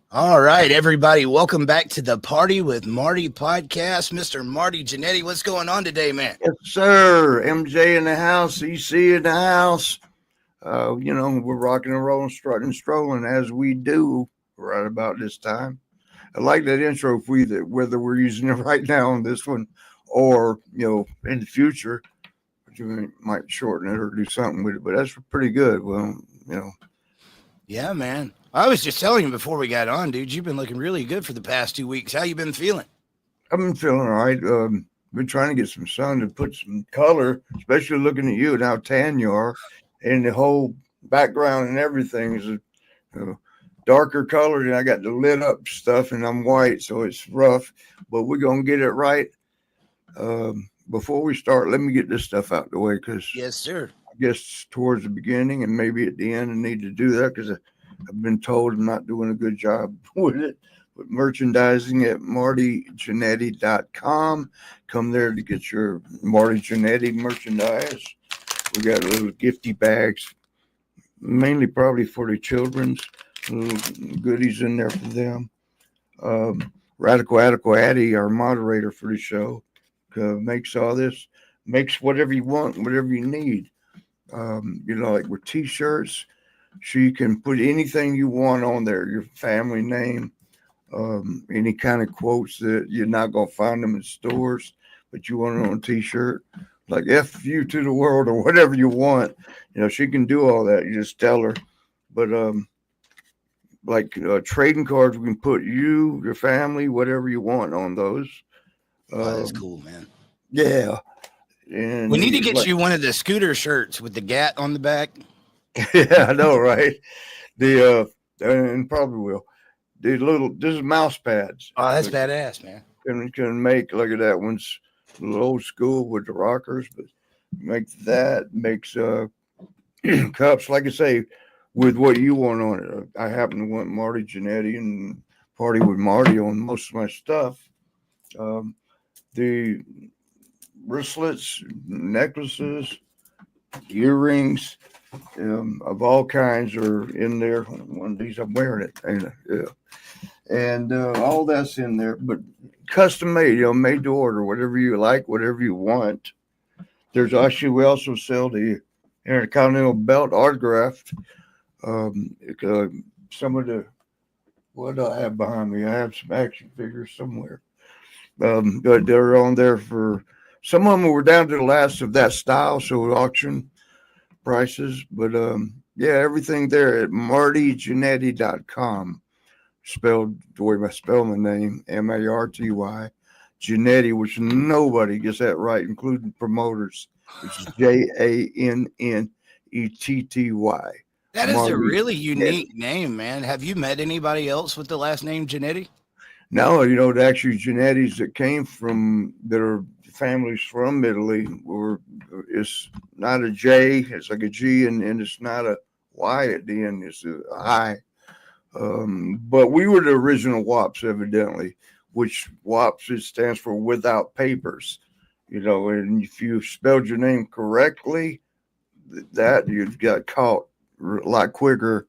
All right, everybody. Welcome back to the Party with Marty podcast. Mr. Marty Jannetty, what's going on today, man? Yes, sir. MJ in the house, EC in the house. We're rocking and rolling, strutting and strolling as we do right about this time. I like that intro, whether we're using it right now on this one or, in the future, you might shorten it or do something with it, but that's pretty good. Well, Yeah, man. I was just telling you before we got on, dude, you've been looking really good for the past 2 weeks. How you been feeling? I've been feeling all right. Been trying to get some sun to put some color, especially looking at you and how tan you are, and the whole background and everything is darker colored, and I got the lit up stuff, and I'm white, so it's rough, but we're gonna get it right. Before we start, let me get this stuff out the way, because yes, sir. I guess towards the beginning and maybe at the end, I need to do that because I've been told I'm not doing a good job with it. But merchandising at martyjannetty.com. Come there to get your Marty Jannetty merchandise. We got little gifty bags, mainly probably for the children's, little goodies in there for them. Radical Addy, our moderator for the show, makes all this, makes whatever you want, whatever you need. Like with t-shirts, she can put anything you want on there, your family name, any kind of quotes that you're not going to find them in stores, but you want it on a t-shirt, like F you to the world or whatever you want. She can do all that. You just tell her. But trading cards, we can put you, your family, whatever you want on those. That's cool, man. Yeah. And we need to get you one of the scooter shirts with the GAT on the back. Yeah, I know, right? And probably will. This is mouse pads. Oh, that's badass, man. Can make, look at that one's a little old school with the rockers, but make that, makes cups, like I say, with what you want on it. I happen to want Marty Jannetty and Party with Marty on most of my stuff. The wristlets, necklaces, earrings of all kinds are in there. One of these, I'm wearing it, and all that's in there, but custom made, made to order, whatever you like, whatever you want. There's actually, we also sell the Intercontinental Belt autographed. Some of the, what do I have behind me? I have some action figures somewhere. But they're on there for, some of them were down to the last of that style, so auction prices. But everything there at martyjannetty.com, spelled the way I spell my name, Marty Jannetty, which nobody gets that right, including promoters. It's Jannetty. That is Marty a really unique name, man. Have you met anybody else with the last name Jannetty? No, actually Jannetty's that came from, that are families from Italy, it's not a J, it's like a G, and it's not a Y at the end, it's a I. But we were the original WAPs, evidently, which WAPs, it stands for without papers, and if you spelled your name correctly, that you got caught a lot quicker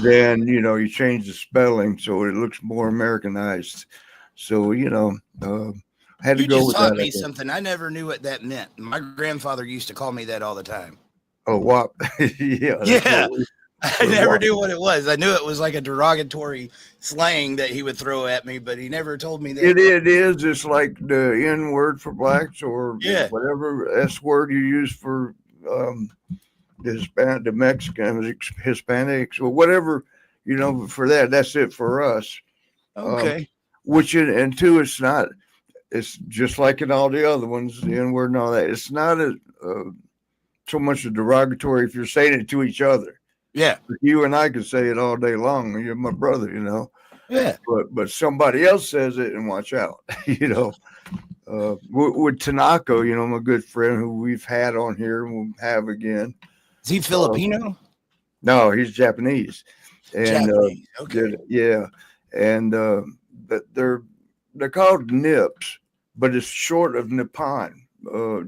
than, you change the spelling so it looks more Americanized. So, had to You go just with taught that, I me guess. something. I never knew what that meant. My grandfather used to call me that all the time. Oh, WAP. Yeah, that's Yeah. what I we're never WAP. knew what it was. I knew it was like a derogatory slang that he would throw at me, but he never told me that. It is. It's like the N word for blacks or Yeah. whatever S word you use for um, the Mexicans, Hispanics, or whatever, for that. That's it for us. Um, Okay. and two, it's just like in all the other ones, the N word and all that. It's not so much a derogatory if you're saying it to each other. Yeah. You and I could say it all day long. You're my brother, Yeah. but somebody else says it and watch out, with Tanaka, my good friend who we've had on here and we'll have again. Is he Filipino? No, he's Japanese, and Japanese. Okay. yeah, and they're called nips, but it's short of Nippon.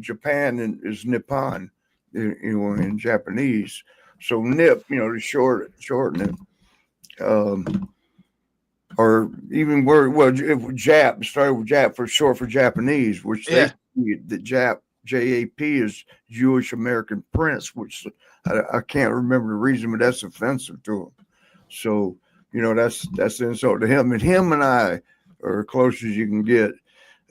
Japan is Nippon, in Japanese. So nip, to shorten it. Or even Jap started with Jap for short for Japanese, which they the JAP is Jewish American Prince, which I can't remember the reason, but that's offensive to him. So that's the insult to him, and I are close as you can get,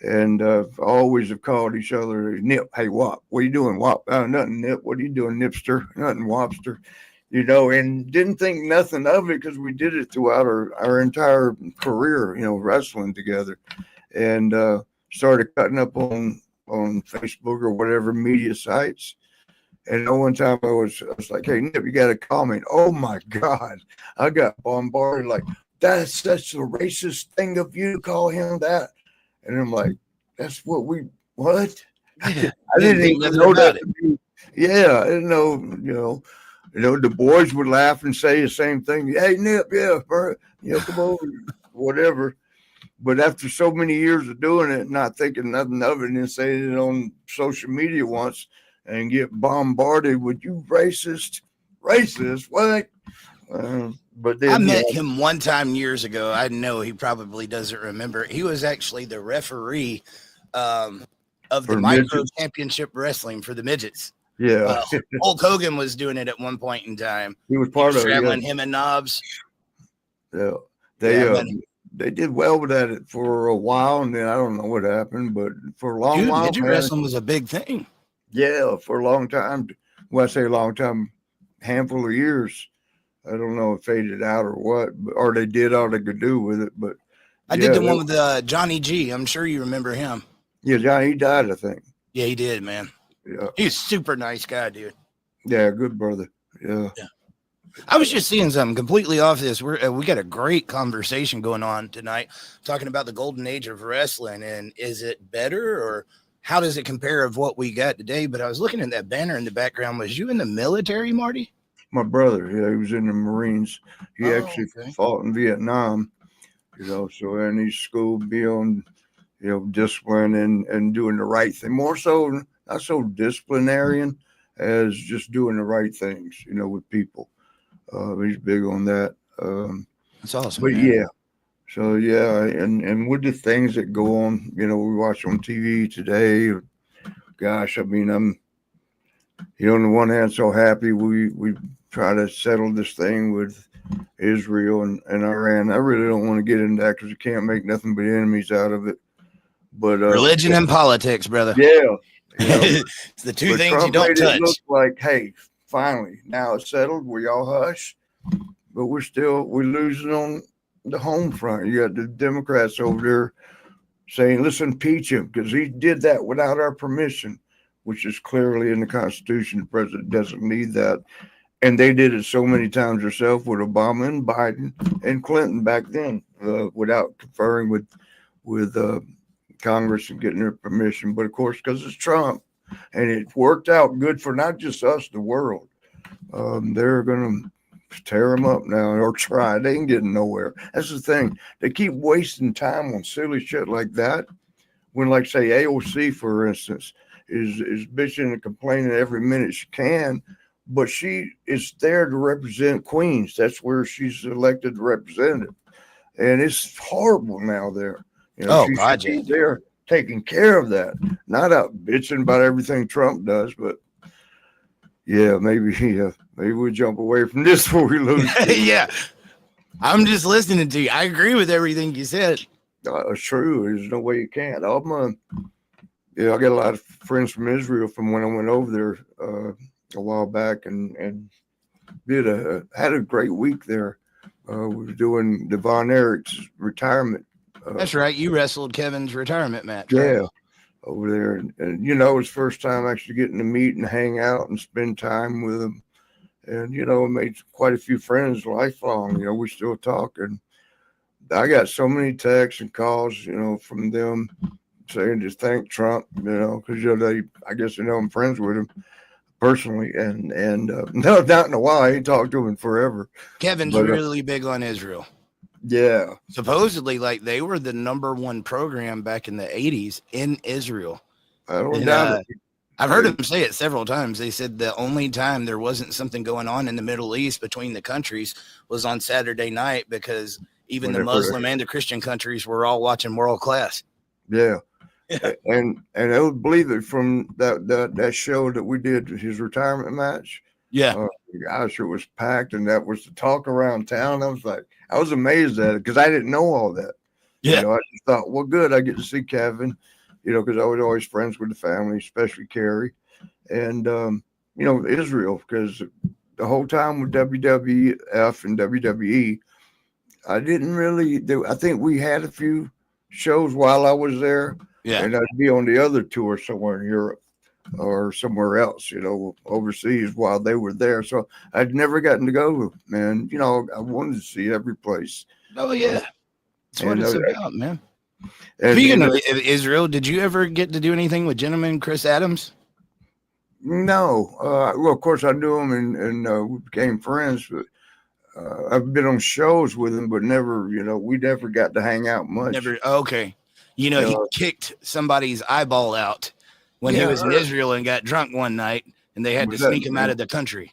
and always have called each other Nip. Hey, Wop, what are you doing, Wop? Nothing, Nip. What are you doing, Nipster? Nothing, Wopster. And didn't think nothing of it because we did it throughout our entire career, wrestling together, and started cutting up on Facebook or whatever media sites. And one time I was like, "Hey, Nip, you got to call me." And, oh my God, I got bombarded like, "That's such a racist thing of you to call him that," and I'm like, "That's what?" Yeah. I didn't think even nothing know about that. it. Yeah, I didn't know. The boys would laugh and say the same thing. Hey, Nip, yeah, come on, whatever. But after so many years of doing it, not thinking nothing of it, and then saying it on social media once and get bombarded with "you racist, what?" But I then, met him one time years ago. I know he probably doesn't remember. He was actually the referee of the for micro midgets, championship wrestling for the midgets. yeah, Hulk Hogan was doing it at one point in time. he was He part was of it. traveling him and Knobs. Yeah, Yeah, they did well with that for a while, and then I don't know what happened, but for a long dude, while, midget man, wrestling was a big thing. yeah, for a long time. Well, I say a long time, handful of years. I don't know if it faded out or what, or they did all they could do with it. But I did yeah, the one with Johnny G. I'm sure you remember him. yeah, Johnny, he died, I think. Yeah, he did, man. Yeah, He's a super nice guy, dude. yeah, good brother. Yeah. I was just seeing something completely off this. We got a great conversation going on tonight, talking about the golden age of wrestling, and is it better or how does it compare of what we got today? But I was looking at that banner in the background. Was you in the military, Marty? My brother, yeah, he was in the Marines. He actually Okay. fought in Vietnam, so and he's schooled beyond, discipline and doing the right thing. More so, not so disciplinarian as just doing the right things, with people. He's big on that. That's awesome, But man. yeah, so yeah, and with the things that go on, we watch on TV today. Gosh, I mean, I'm, on the one hand, so happy we try to settle this thing with Israel and Iran. I really don't want to get into that because you can't make nothing but enemies out of it. But Religion and politics, brother. yeah, It's the two but things Trump you don't made it look touch. like, hey, finally, now it's settled. We all hush, but we're losing on the home front. You got the Democrats over there saying, let's impeach him because he did that without our permission, which is clearly in the Constitution. The president doesn't need that. And they did it so many times themselves with Obama and Biden and Clinton back then, without conferring with Congress and getting their permission. But of course, because it's Trump, and it worked out good for not just us, the world. They're going to tear them up now or try. They ain't getting nowhere. That's the thing. They keep wasting time on silly shit like that. When, like, say, AOC, for instance, is bitching and complaining every minute she can, but she is there to represent Queens. That's where she's elected representative, and it's horrible now there. Oh, She should God, be yeah. there taking care of that, not out bitching about everything Trump does. But yeah, maybe we jump away from this before we lose. Yeah, I'm just listening to you. I agree with everything you said. It's true. There's no way you can't. I got a lot of friends from Israel from when I went over there a while back, and had a great week there. We were doing Devon Eric's retirement. That's right. You wrestled Kevin's retirement match. Yeah, Right? over there, and it was first time actually getting to meet and hang out and spend time with him, and made quite a few friends lifelong. We still talk, and I got so many texts and calls, from them saying to thank Trump, because I guess I'm friends with him personally, and no, not in a while. I ain't talked to him in forever. Kevin's But, really big on Israel. Yeah, Supposedly, like, they were the #1 program back in the 80s in Israel. I don't And, doubt it. I've heard him say it several times. They said the only time there wasn't something going on in the Middle East between the countries was on Saturday night, because even the Muslim and the Christian countries were all watching World Class. Yeah. And I would believe it from that show that we did, his retirement match. Yeah. Gosh, it was packed, and that was the talk around town. I was amazed at it because I didn't know all that. Yeah. I just thought, well, good, I get to see Kevin, because I was always friends with the family, especially Carrie, and Israel, because the whole time with WWF and WWE, I didn't really do. I think we had a few shows while I was there. Yeah. And I'd be on the other tour somewhere in Europe or somewhere else, overseas while they were there. So I'd never gotten to go, man. I wanted to see every place. Oh, yeah. That's what it's about, man. And, Speaking of Israel, did you ever get to do anything with gentleman Chris Adams? No. Well, of course I knew him, and we became friends, but I've been on shows with him, but never, we never got to hang out much. Never. Okay. He kicked somebody's eyeball out when he was in Israel and got drunk one night, and they had to sneak him out of the country.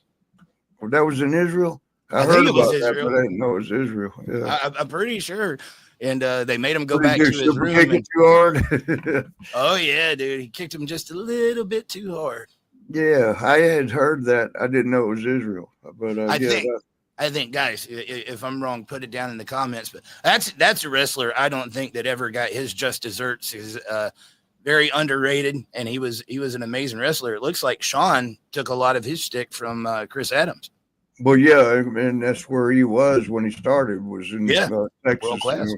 Well, that was in Israel? I heard about that, but I didn't know it was Israel. Yeah. I'm pretty sure. And they made him go back to his room. Too hard? Oh, yeah, dude. He kicked him just a little bit too hard. Yeah, I had heard that. I didn't know it was Israel. But I think, guys, if I'm wrong, put it down in the comments. But that's a wrestler I don't think that ever got his just desserts. He's very underrated, and he was an amazing wrestler. It looks like Sean took a lot of his stick from Chris Adams. Well, yeah, and that's where he was when he started, was in Texas,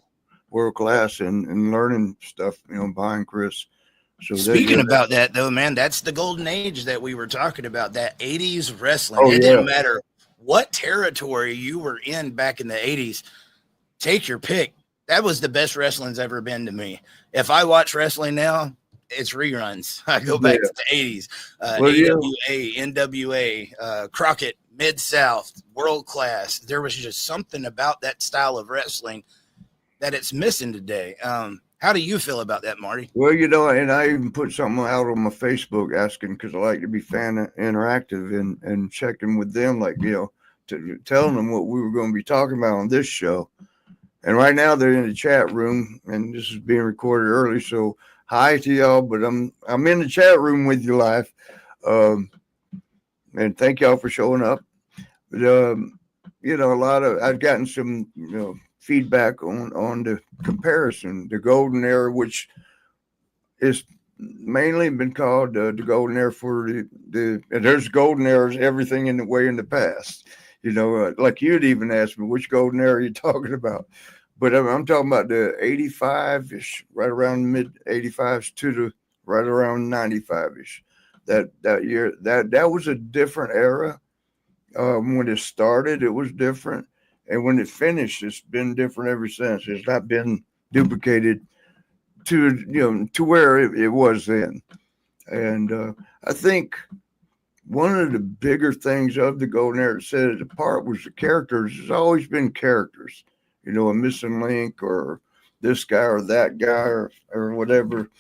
world class, and learning stuff, behind Chris. So speaking about that, though, man, that's the golden age that we were talking about, that 80s wrestling. It didn't matter what territory you were in back in the 80s. Take your pick. That was the best wrestling's ever been to me. If I watch wrestling now, it's reruns. I go back to the 80s. AWA, NWA, Crockett, Mid-South, World Class. There was just something about that style of wrestling that it's missing today. How do you feel about that, Marty? Well, and I even put something out on my Facebook asking, because I like to be fan interactive and checking with them, telling them what we were going to be talking about on this show. And right now they're in the chat room, and this is being recorded early. So hi to y'all, but I'm in the chat room with you live. And thank y'all for showing up. But, I've gotten some, feedback on the comparison, the golden era, which is mainly been called the golden era for and there's golden eras, everything in the past, like you'd even asked me, which golden era are you talking about? But I'm talking about the 85-ish, right around mid 85s to the right around 95-ish. That year, that was a different era. When it started, it was different. And when it finished, it's been different ever since. It's not been duplicated to where it was then. And I think one of the bigger things of the golden era that set it apart was the characters. There's always been characters, a missing link or this guy or that guy or whatever.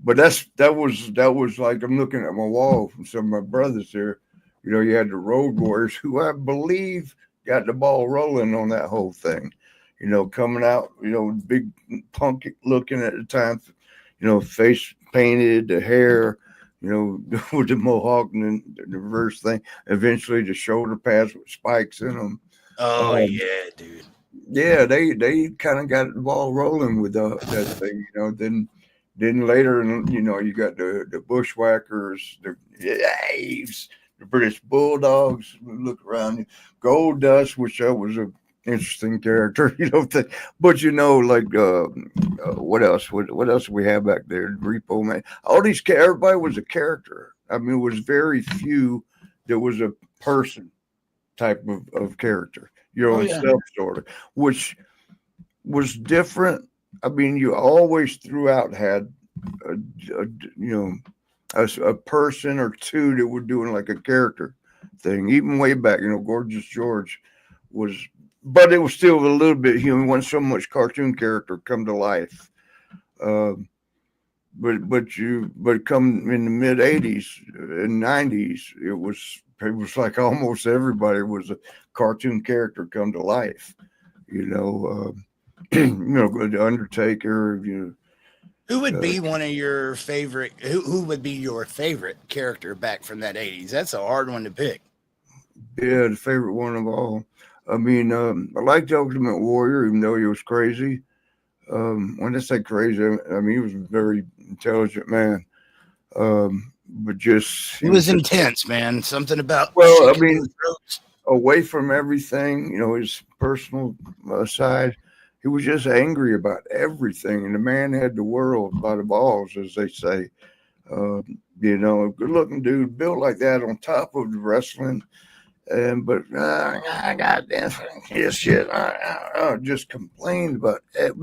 but that was like I'm looking at my wall from some of my brothers here. You know, you had the Road Warriors, who I believe got the ball rolling on that whole thing. You know, coming out, you know, big punk looking at the time, you know, face painted, the hair, you know, with the mohawk and the reverse thing. Eventually, the shoulder pads with spikes in them. Oh Um, yeah, dude. yeah, they kind of got the ball rolling with that thing, you know. Then later, you know, you got the bushwhackers, the Aves, the British Bulldogs. Look around, Gold Dust, which was a interesting character, you know. But you know, like what else? What else we have back there? Repo Man. All these everybody was a character. I mean, it was very few that was a person type of character, your Oh own yeah. self sort of, which was different. I mean, you always throughout had a you know a person or two that were doing like a character thing. Even way back, you know, Gorgeous George was, but it was still a little bit human. Wasn't so much cartoon character come to life. Um, but come in the mid '80s and '90s, it was like almost everybody was a cartoon character come to life. You know, you know, the Undertaker. Who would Uh, be one of your favorite? Who would be your favorite character back from that '80s? That's a hard one to pick. yeah, the favorite one of all. I mean, I liked the Ultimate Warrior, even though he was crazy. When I say crazy, I mean he was a very intelligent man. But just He he was was just intense, man. Something about well. I shaking mean, those ropes. away from everything, you know, his personal side. He was just angry about everything, and the man had the world by the balls, as they say. Uh, you know, good looking dude, built like that on top of the wrestling, and but I got this shit. Just complained about it,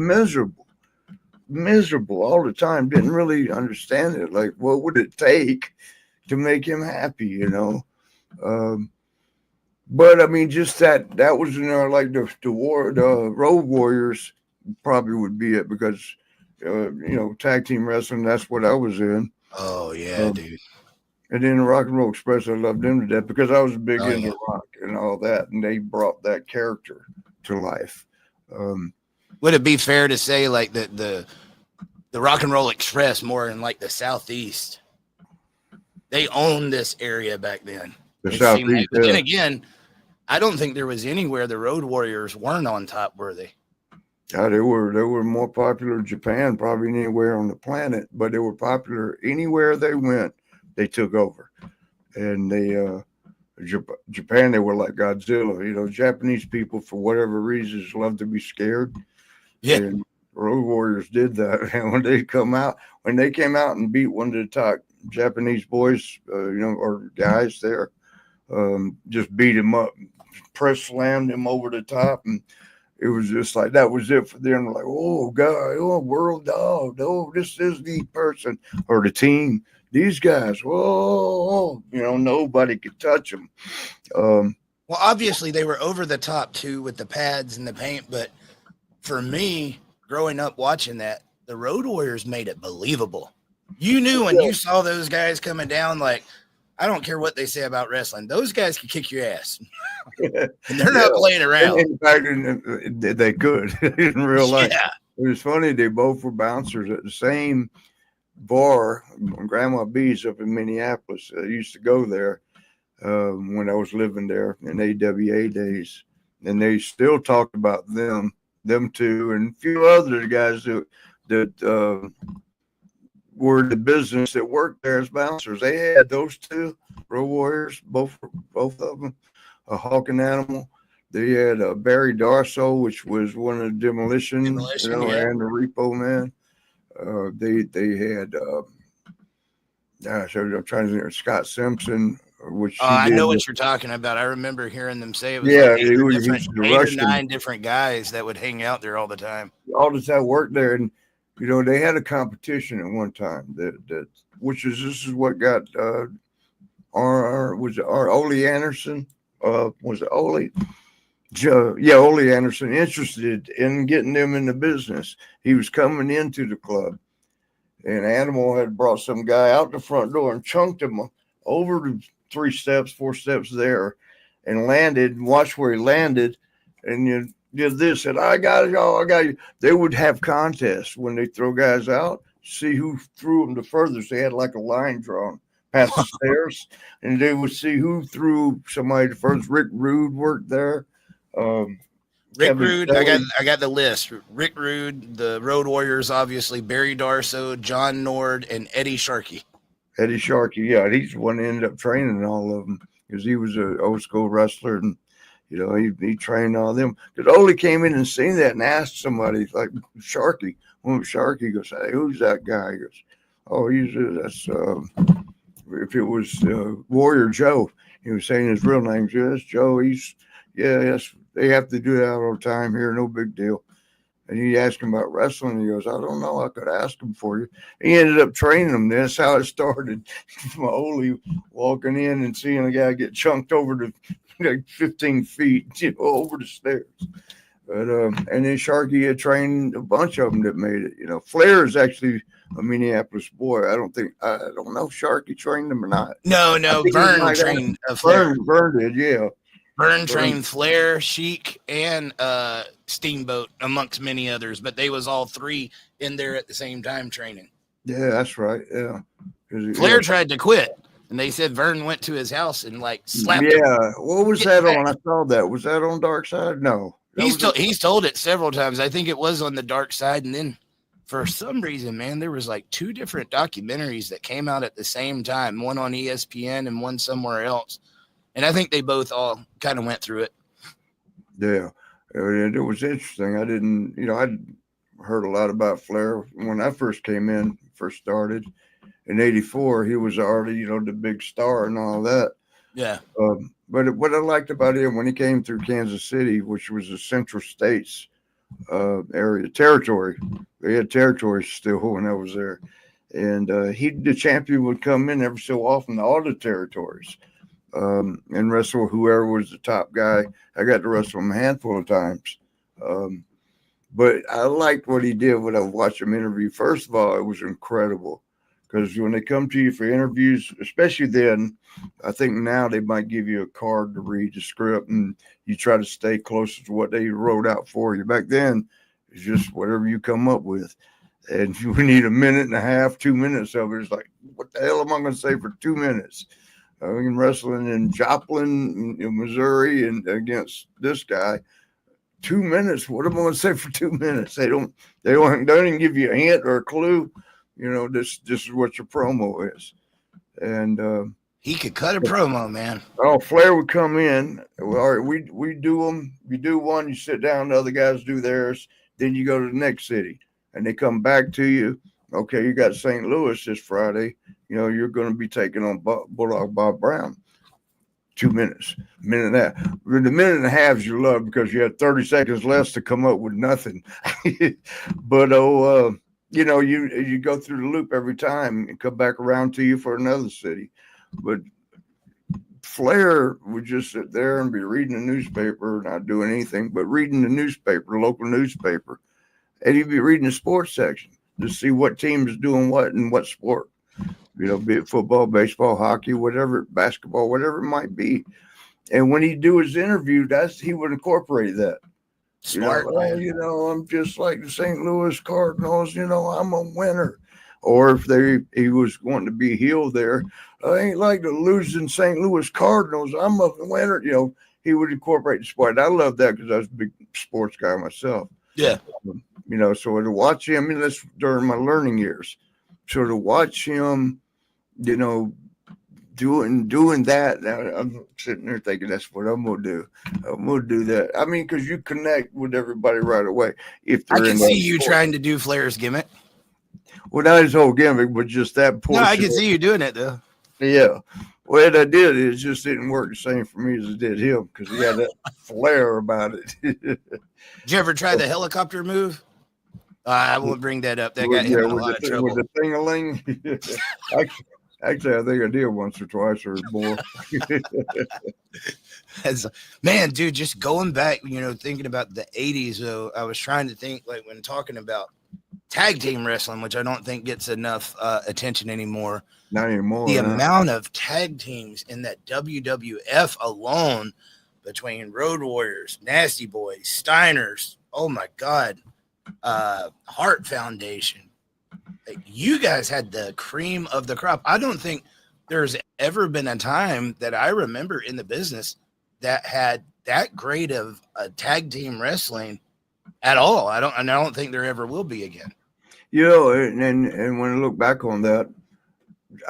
miserable all the time. Didn't really understand it. Like, what would it take to make him happy? You know. Um, But I mean, just that was, you know, like the Road Warriors probably would be it because you know, tag team wrestling, that's what I was in. Oh yeah, Um, dude. and then the Rock and Roll Express, I loved them to death because I was big Oh yeah. into rock and all that, and they brought that character to life. Um, Would it be fair to say like the Rock and Roll Express more in like the southeast? They owned this area back then. the It seemed like, Southeast, but then yeah. again, I don't think there was anywhere the Road Warriors weren't on top, were they? Yeah, they were more popular in Japan probably than anywhere on the planet, but they were popular anywhere they went. They took over, and Japan, they were like Godzilla. You know, Japanese people, for whatever reasons, love to be scared. Yeah. And Road Warriors did that. And when they came out and beat one of the top Japanese boys, you know, or guys there, just beat him up, press slammed him over the top. And it was just like, that was it for them. Like, oh, God, oh, world dog. Oh, this is the person or the team. These guys, whoa, you know, nobody could touch them. Um, Well, obviously they were over the top too with the pads and the paint, but for me, growing up watching that, the Road Warriors made it believable. You knew when you saw those guys coming down, like, I don't care what they say about wrestling, those guys can kick your ass. And they're yeah. not playing And around. in fact, they could in real life. Yeah. It was funny. They both were bouncers at the same bar, Grandma B's up in Minneapolis. I used to go there when I was living there in AWA days, and they still talked about them two, and a few other guys that were in the business that worked there as bouncers. They had those two Road Warriors, both of them, a Hawk and Animal. They had Barry Darso, which was one of the Demolition, you Demolition, know, yeah. and the Repo Man. They had gosh, I'm trying to think of Scott Simpson, which she I did. know what you're talking about. I remember hearing them say it was like Yeah, he was the eight or Russian nine different guys that would hang out there all the time. all the time worked there, and you know they had a competition at one time that which is this is what got was it Ole Anderson was it Ole Ole Anderson interested in getting them in the business. He was coming into the club, and Animal had brought some guy out the front door and chunked him over the 3 steps, 4 steps there, and landed. And watch where he landed, and you did this. And I got it, y'all. I got you. They would have contests when they throw guys out, see who threw them the furthest. They had like a line drawn past the stairs, and they would see who threw somebody the furthest. Rick Rude worked there. Rick Rude, I got the list. Rick Rude, the Road Warriors, obviously, Barry Darso, John Nord, and Eddie Sharkey. Eddie Sharkey, yeah, he's the one that ended up training all of them because he was an old school wrestler, and he trained all of them. Because Ole came in and seen that and asked somebody like Sharkey, Sharkey goes, "Hey, who's that guy?" He goes, "Oh, that's if it was Warrior Joe." He was saying his real name. Yes, Joe. Yes. They have to do that all the time here. No big deal. And he asked him about wrestling. He goes, "I don't know. I could ask him for you." He ended up training him. That's how it started. Ole walking in and seeing a guy get chunked over to like 15 feet, over the stairs. But and then Sharkey had trained a bunch of them that made it. Flair is actually a Minneapolis boy. I don't know if Sharkey trained him or not. No, Vern trained Flair. Vern did, yeah. Vern trained Flair, Sheik, and Steamboat, amongst many others, but they was all 3 in there at the same time training. Yeah, that's right. Yeah. Flair tried to quit, and they said Vern went to his house and slapped him. Yeah. What was that on? I saw that. Was that on Dark Side? No. He's told it several times. I think it was on the Dark Side, and then for some reason, man, there was 2 different documentaries that came out at the same time, one on ESPN and one somewhere else. And I think they both all kind of went through it. Yeah. It was interesting. I didn't, I'd heard a lot about Flair when I first started in 84. He was already, the big star and all that. Yeah. But what I liked about him when he came through Kansas City, which was the Central States area, territory. They had territories still when I was there. And the champion would come in every so often to all the territories. And wrestle whoever was the top guy. I got to wrestle him a handful of times. But I liked what he did when I watched him interview. First of all, it was incredible because when they come to you for interviews, especially then, I think now they might give you a card to read the script and you try to stay close to what they wrote out for you. Back then, it's just whatever you come up with. And you need a minute and a half, 2 minutes of it. It's like, what the hell am I going to say for 2 minutes? I've been wrestling in Joplin, Missouri, and against this guy. 2 minutes. What am I going to say for 2 minutes? They don't even give you a hint or a clue. This is what your promo is. And he could cut a promo, man. Oh, Flair would come in. Well, all right, we do them. You do one, you sit down. The other guys do theirs. Then you go to the next city, and they come back to you. Okay, you got St. Louis this Friday. You're going to be taking on Bulldog Bob Brown. 2 minutes, minute and a half. The minute and a half is your love because you had 30 seconds less to come up with nothing. But you go through the loop every time and come back around to you for another city. But Flair would just sit there and be reading the newspaper, not doing anything, but reading the newspaper, local newspaper, and he'd be reading the sports section to see what team is doing what and what sport. Be it football, baseball, hockey, whatever, basketball, whatever it might be. And when he do his interview, he would incorporate that. Smart. I'm just like the St. Louis Cardinals, I'm a winner. Or if he was wanting to be healed there, I ain't like the losing St. Louis Cardinals, I'm a winner. He would incorporate the sport. I love that because I was a big sports guy myself. Yeah. So to watch him, that's during my learning years. So to watch him, doing that, I'm sitting there thinking that's what I'm gonna do. I'm gonna do that. I mean, because you connect with everybody right away. If I can see you trying to do Flair's gimmick. Well, not his whole gimmick, but just that portion. No, I can see you doing it though. Yeah. What I did, it just didn't work the same for me as it did him because he had that flair about it. Did you ever try the helicopter move? I won't bring that up. That got him in a lot of trouble. With the thing-a-ling? Actually, I think I did once or twice or more. Man, dude, just going back, thinking about the 80s, though, I was trying to think, when talking about tag team wrestling, which I don't think gets enough attention anymore. Not anymore. The amount of tag teams in that WWF alone, between Road Warriors, Nasty Boys, Steiners, oh my God, Heart Foundation. Like, you guys had the cream of the crop. I don't think there's ever been a time that I remember in the business that had that great of a tag team wrestling at all. I don't think there ever will be again. You know, and when I look back on that,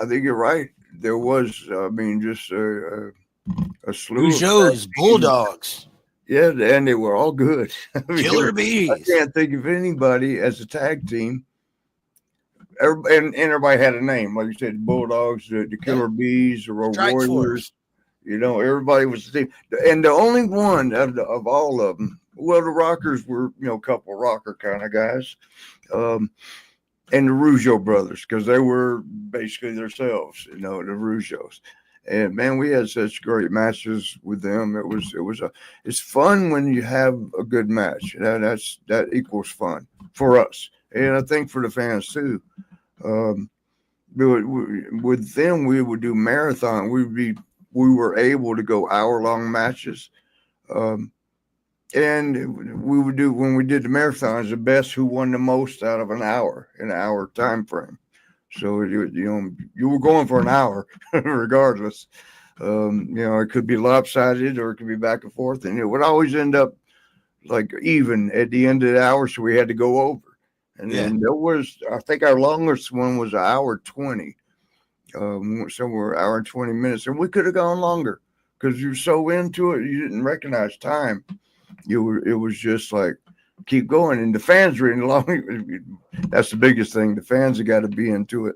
I think you're right. There was, I mean, just a slew of shows Bulldogs. Yeah, and they were all good. I mean, Killer Bees. I can't think of anybody as a tag team. And everybody had a name, like you said, the Bulldogs, the Killer Bees, the Road Warriors. Force. You know, everybody was the team. And the only one of all of them, well, the Rockers were, you know, a couple rocker kind of guys, and the Rougeau brothers, because they were basically themselves, you know, the Rougeaus. And man, we had such great matches with them. It's fun when you have a good match. That equals fun for us, and I think for the fans too. With them, we would do marathon. We were able to go hour-long matches, and we would do, when we did the marathons, the best who won the most out of an hour time frame. So you were going for an hour regardless. You know, it could be lopsided or it could be back and forth, and it would always end up like even at the end of the hour. So we had to go over. And then there was, I think our longest one was an hour 20, somewhere hour and 20 minutes. And we could have gone longer because you're so into it, you didn't recognize time. It was just like, keep going. And the fans were in long. That's the biggest thing. The fans have got to be into it.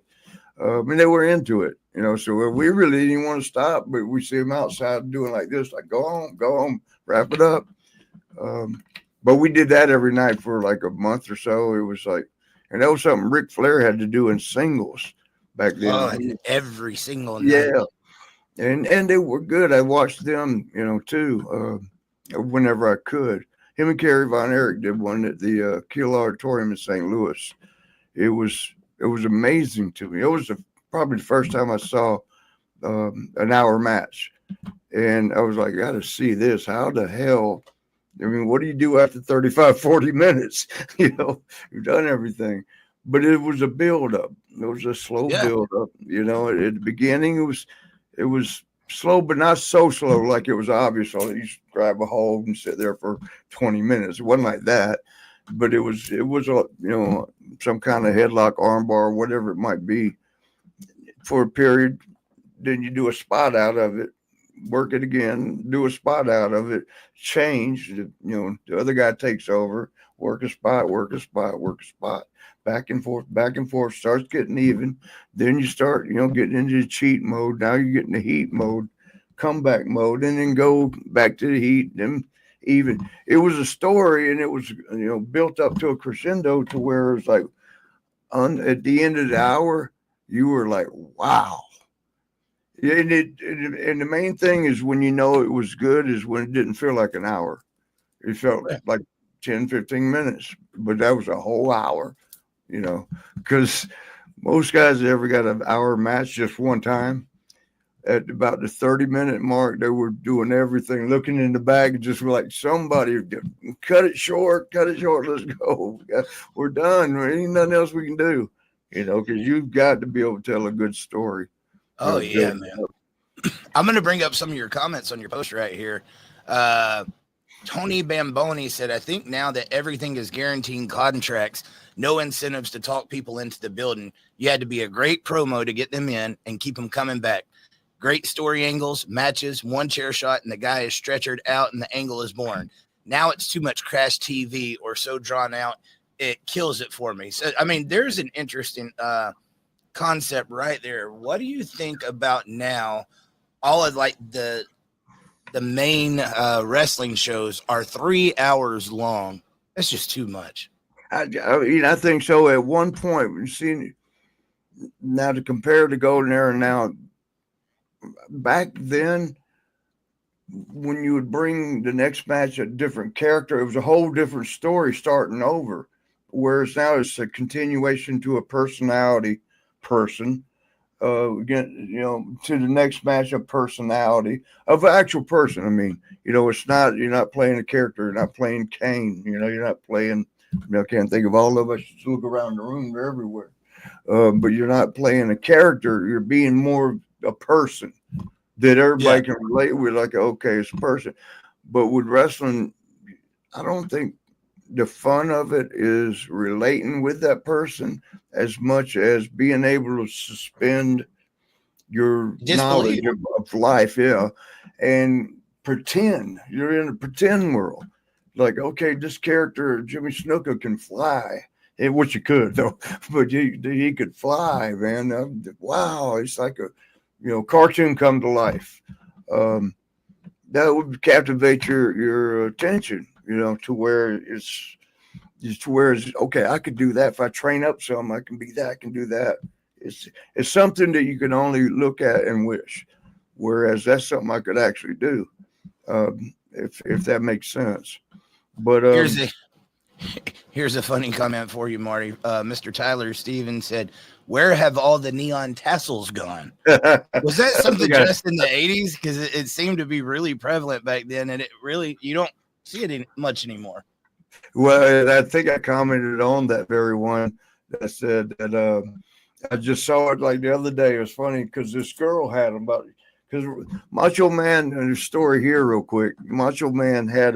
And they were into it, you know, so we really didn't want to stop, but we see them outside doing like this, like, go home, wrap it up. But we did that every night for like a month or so. It was like, and that was something Ric Flair had to do in singles back then. Oh, every single night. Yeah. And they were good. I watched them, you know, too, whenever I could. Him and Kerry Von Erich did one at the Kiel Auditorium in St. Louis. It was amazing to me. It was probably the first time I saw an hour match. And I was like, I got to see this. How the hell? I mean, what do you do after 35, 40 minutes? You know, you've done everything. But it was a build-up. It was a slow build-up. You know, at the beginning, it was slow, but not so slow like it was obvious. So you just grab a hold and sit there for 20 minutes. It wasn't like that. But it was a, you know, some kind of headlock, armbar, whatever it might be for a period. Then you do a spot out of it. Work it again, do a spot out of it, change, you know, the other guy takes over, work a spot, back and forth, starts getting even. Then you start, you know, getting into the cheat mode. Now you're getting the heat mode, comeback mode, and then go back to the heat, then even. It was a story, and it was, you know, built up to a crescendo to where it was like, at the end of the hour, you were like, wow. And the main thing is when you know it was good is when it didn't feel like an hour. It felt like 10, 15 minutes, but that was a whole hour, you know, because most guys that ever got an hour match just one time. At about the 30-minute mark, they were doing everything, looking in the bag, and just like, somebody cut it short, let's go. We're done. There ain't nothing else we can do, you know, because you've got to be able to tell a good story. Oh, yeah, man. I'm going to bring up some of your comments on your post right here. Tony Bamboni said, I think now that everything is guaranteeing contracts, no incentives to talk people into the building. You had to be a great promo to get them in and keep them coming back. Great story angles, matches, one chair shot, and the guy is stretchered out and the angle is born. Now it's too much crash TV or so drawn out. It kills it for me. So, I mean, there's an interesting concept right there. What do you think about now? All of like the main wrestling shows are 3 hours long. That's just too much. I mean, I think so. At one point, we've seen now to compare the Golden Era now. Back then, when you would bring the next match a different character, it was a whole different story starting over. whereas now it's a continuation to a personality person. Again, to the next match of personality of actual person. I mean, it's not, you're not playing a character, you're not playing Kane, you're not playing, I can't think of all of us. Just look around the room, they're everywhere. But you're not playing a character, you're being more a person that everybody can relate with, like, okay, it's a person. But with wrestling, I don't think the fun of it is relating with that person as much as being able to suspend your knowledge of life, and pretend. You're in a pretend world. Like, okay, this character, Jimmy Snuka, can fly. Which you could, though, but he could fly, man. Wow, it's like a cartoon come to life. That would captivate your attention, to where it's okay. I could do that if I train up some. I can be that. I can do that. It's something that you can only look at and wish. Whereas that's something I could actually do, if that makes sense. But here's a funny comment for you, Marty. Mr. Tyler Stevens said, "Where have all the neon tassels gone?" Was that something just in the 80s? Because it seemed to be really prevalent back then, and you don't see it much anymore. Well, I think I commented on that very one that said that I just saw it like the other day. It was funny because this girl had them, because Macho Man, and the story here real quick. Macho Man had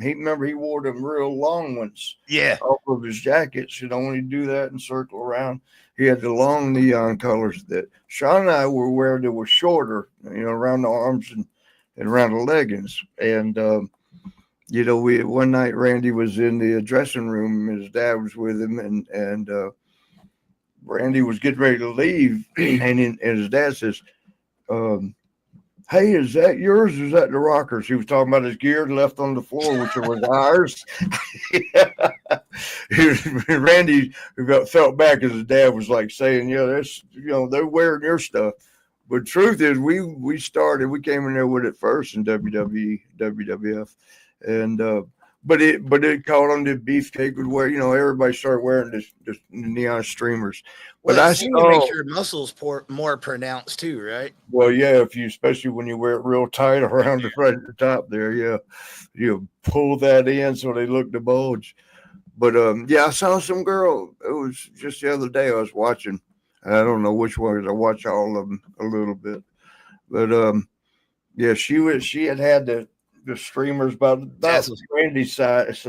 he wore them real long ones, off of his jackets. When you do that and circle around, he had the long neon colors that Sean and I were wearing that were shorter, around the arms and around the leggings. And we one night Randy was in the dressing room, and his dad was with him, and Randy was getting ready to leave, and his dad says, "Hey, is that yours or is that the rockers?" He was talking about his gear left on the floor, which was ours. Randy felt bad because his dad was like saying, "Yeah, that's they're wearing your stuff." But truth is, we came in there with it first in WWE, WWF, and but it caught on the beefcake would wear. Everybody started wearing this neon streamers. But I seem to make your muscles more pronounced too, right? Well, yeah, especially when you wear it real tight around right at the top there, you pull that in so they look the bulge. But I saw some girl. It was just the other day I was watching. I don't know which ones. I watch all of them a little bit, but she had the streamers about Randy's size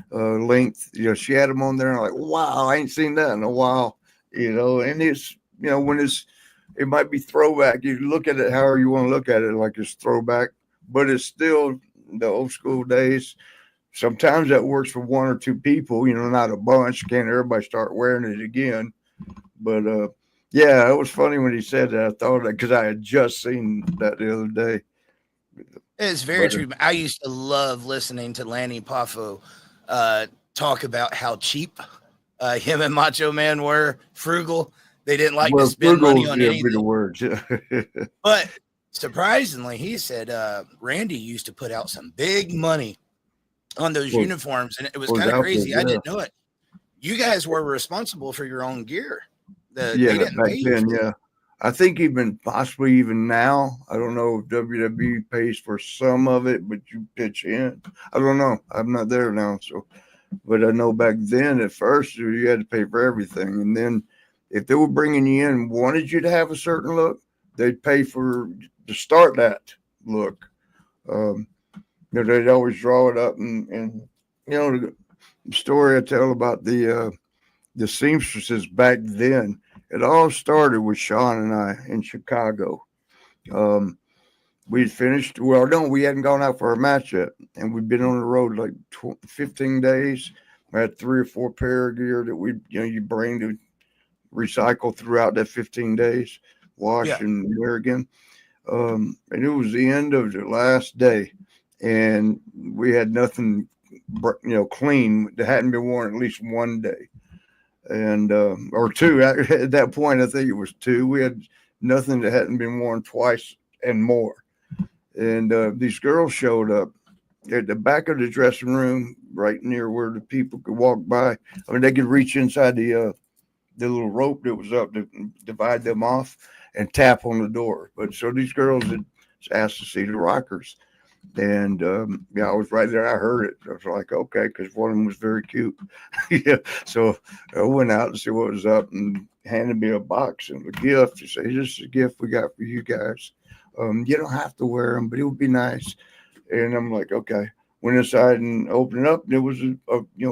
length. She had them on there, and I'm like, wow, I ain't seen that in a while. And it's when it might be throwback. You look at it however you want to look at it, like it's throwback, but it's still the old school days. Sometimes that works for one or two people, not a bunch. Can't everybody start wearing it again? But it was funny when he said that. I thought that because I had just seen that the other day. It's very true. I used to love listening to Lanny Poffo talk about how cheap him and Macho Man were, frugal. They didn't like to spend money on anything. The words. But surprisingly, he said Randy used to put out some big money on those uniforms, and it was kind of crazy. I didn't know it. You guys were responsible for your own gear. They didn't back pay then, you. I think possibly even now, I don't know if WWE pays for some of it, but you pitch in. I don't know. I'm not there now, so. But I know back then, at first, you had to pay for everything, and then if they were bringing you in and wanted you to have a certain look, they'd pay to start that look. They'd always draw it up, and the story I tell about the seamstresses back then. It all started with Sean and I in Chicago. We'd finished. Well, no, we hadn't gone out for a match yet, and we'd been on the road like 15 days. We had 3 or 4 pair of gear that you bring to recycle throughout that 15 days, wash and wear again. And it was the end of the last day, and we had nothing, clean that hadn't been worn at least one day. And or 2 at that point. I think it was 2. We had nothing that hadn't been worn twice and more. And these girls showed up, at the back of the dressing room, right near where the people could walk by. I mean, they could reach inside the little rope that was up to divide them off and tap on the door. But so these girls had asked to see the rockers. And yeah, I was right there. I heard it. I was like, okay, because one of them was very cute. Yeah. So I went out to see what was up and handed me a box and a gift. He said, "This is a gift we got for you guys. You don't have to wear them, but it would be nice." And I'm like, okay. Went inside and opened it up. There was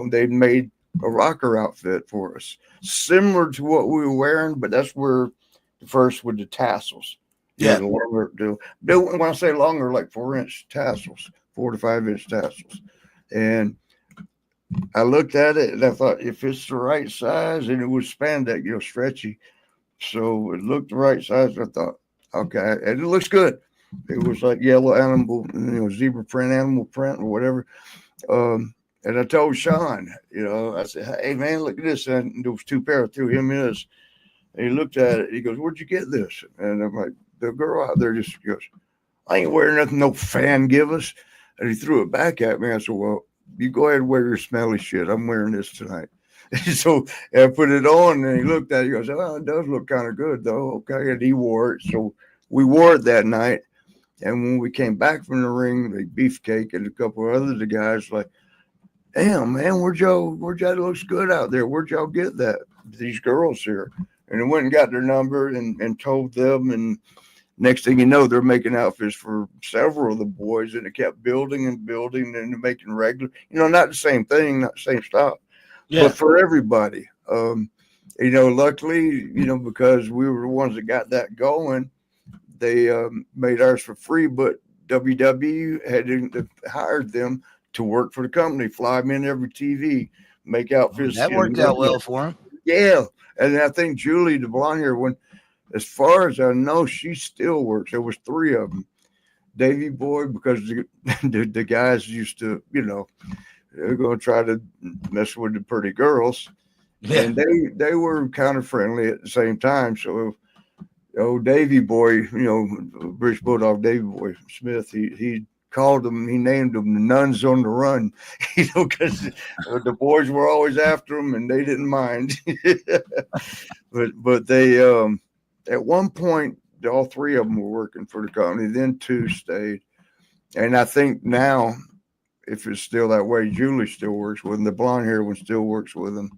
they'd made a rocker outfit for us, similar to what we were wearing, but that's where the first with the tassels. Yeah. The longer, when I say longer, like 4-inch tassels, 4 to 5-inch tassels. And I looked at it and I thought, if it's the right size, and it was spandex, stretchy. So it looked the right size. I thought, okay, and it looks good. It was like yellow animal, zebra print, animal print, or whatever. And I told Sean, I said, "Hey man, look at this." And there was 2 pair. I threw him his. And he looked at it. He goes, "Where'd you get this?" And I'm like, the girl out there just goes, "I ain't wearing nothing no fan give us." And he threw it back at me. I said, "Well, you go ahead and wear your smelly shit. I'm wearing this tonight." So I put it on and he looked at it. He goes, "Oh, it does look kind of good though." Okay. And he wore it. So we wore it that night. And when we came back from the ring, the Beefcake and a couple of other guys like, "Damn, man, where'd y'all, it looks good out there. Where'd y'all get that? These girls here." And I went and got their number and told them. And next thing you know, they're making outfits for several of the boys. And it kept building and building and making regular, not the same thing, not the same stuff, but for everybody. Luckily, because we were the ones that got that going, they made ours for free, but WWE had hired them to work for the company, fly them in every TV, make outfits. That worked out well for them. Yeah. And I think Julie, the blonde hair one, as far as I know, she still works. There was 3 of them. Davy Boy, because the guys used to, they're going to try to mess with the pretty girls. Yeah. And they were kind of friendly at the same time. So, Davy Boy, British Bulldog Davy Boy Smith, he called them, he named them the Nuns on the Run, because the boys were always after them and they didn't mind. but they, at one point, all 3 of them were working for the company. Then 2 stayed. And I think now, if it's still that way, Julie still works with them. The blonde hair one still works with them.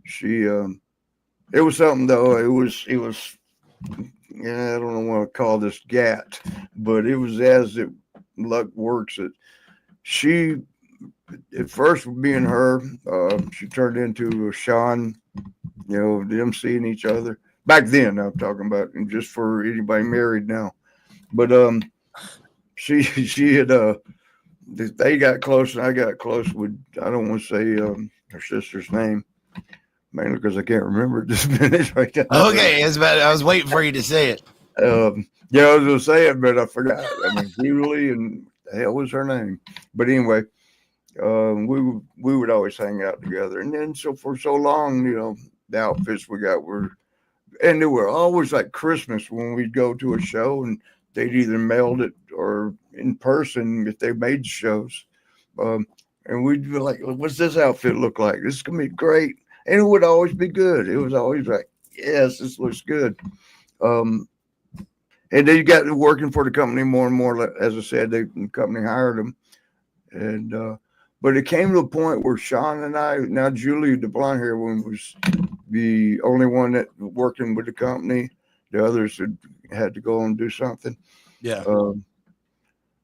She, it was something though. It was, I don't know what to call this gat, but it was as it luck works. It she at first being her, she turned into Sean, them seeing each other back then. I'm talking about, and just for anybody married now, but she had they got close and I got close with, I don't want to say her sister's name, mainly because I can't remember it this minute right now. Okay, I was waiting for you to say it. Yeah, I was going to say it, but I forgot. I mean, Julie, and the hell was her name? But anyway, we would always hang out together. And then so for so long, the outfits we got and they were always like Christmas when we'd go to a show and they'd either mailed it or in person if they made shows. And we'd be like, "What's this outfit look like? This is going to be great." And it would always be good. It was always like, "Yes, this looks good." And they got working for the company more and more. As I said, the company hired them. And but it came to a point where Sean and I, now Julie, the blonde hair one, was the only one that working with the company. The others had to go and do something. Yeah.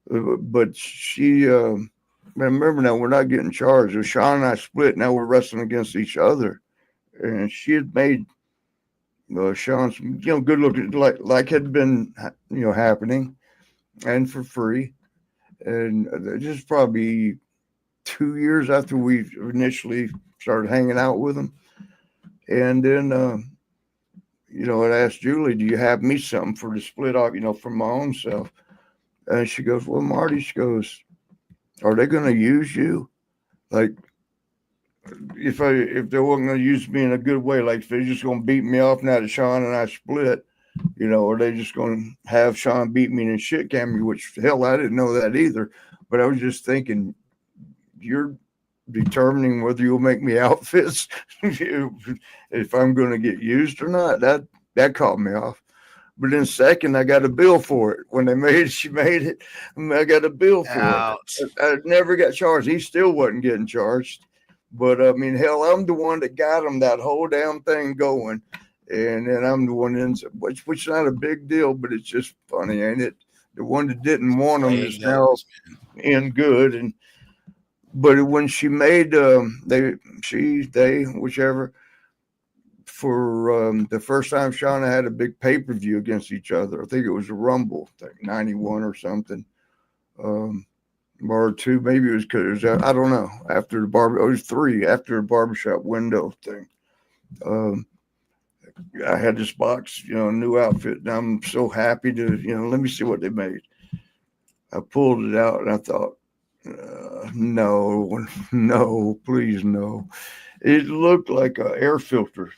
But she, remember now, we're not getting charged. So Sean and I split. Now we're wrestling against each other. And she had made Sean's, good looking, like had been, happening, and for free. And this is probably 2 years after we initially started hanging out with him. And then, I asked Julie, "Do you have me something for the split off, for my own self?" And she goes, "Well, Marty," she goes, "are they going to use you? Like, if they weren't going to use me in a good way, like if they're just going to beat me off now that Sean and I split, or they just going to have Sean beat me and shit can me," which hell, I didn't know that either. But I was just thinking, you're determining whether you'll make me outfits if I'm going to get used or not. That caught me off. But then second, I got a bill for it. When they made it, she made it. I got a bill for Ouch. it. I never got charged. He still wasn't getting charged. But I mean, hell, I'm the one that got him that whole damn thing going. And then I'm the one in, which is not a big deal, but it's just funny, ain't it? The one that didn't want them is now in good. And but when she made they whichever, for the first time Shauna had a big pay-per-view against each other. I think it was a Rumble, like 91 or something. Or two, maybe it was because I don't know. After it was three after the barbershop window thing. I had this box, new outfit, and I'm so happy to, let me see what they made. I pulled it out and I thought, no, please no. It looked like an air filter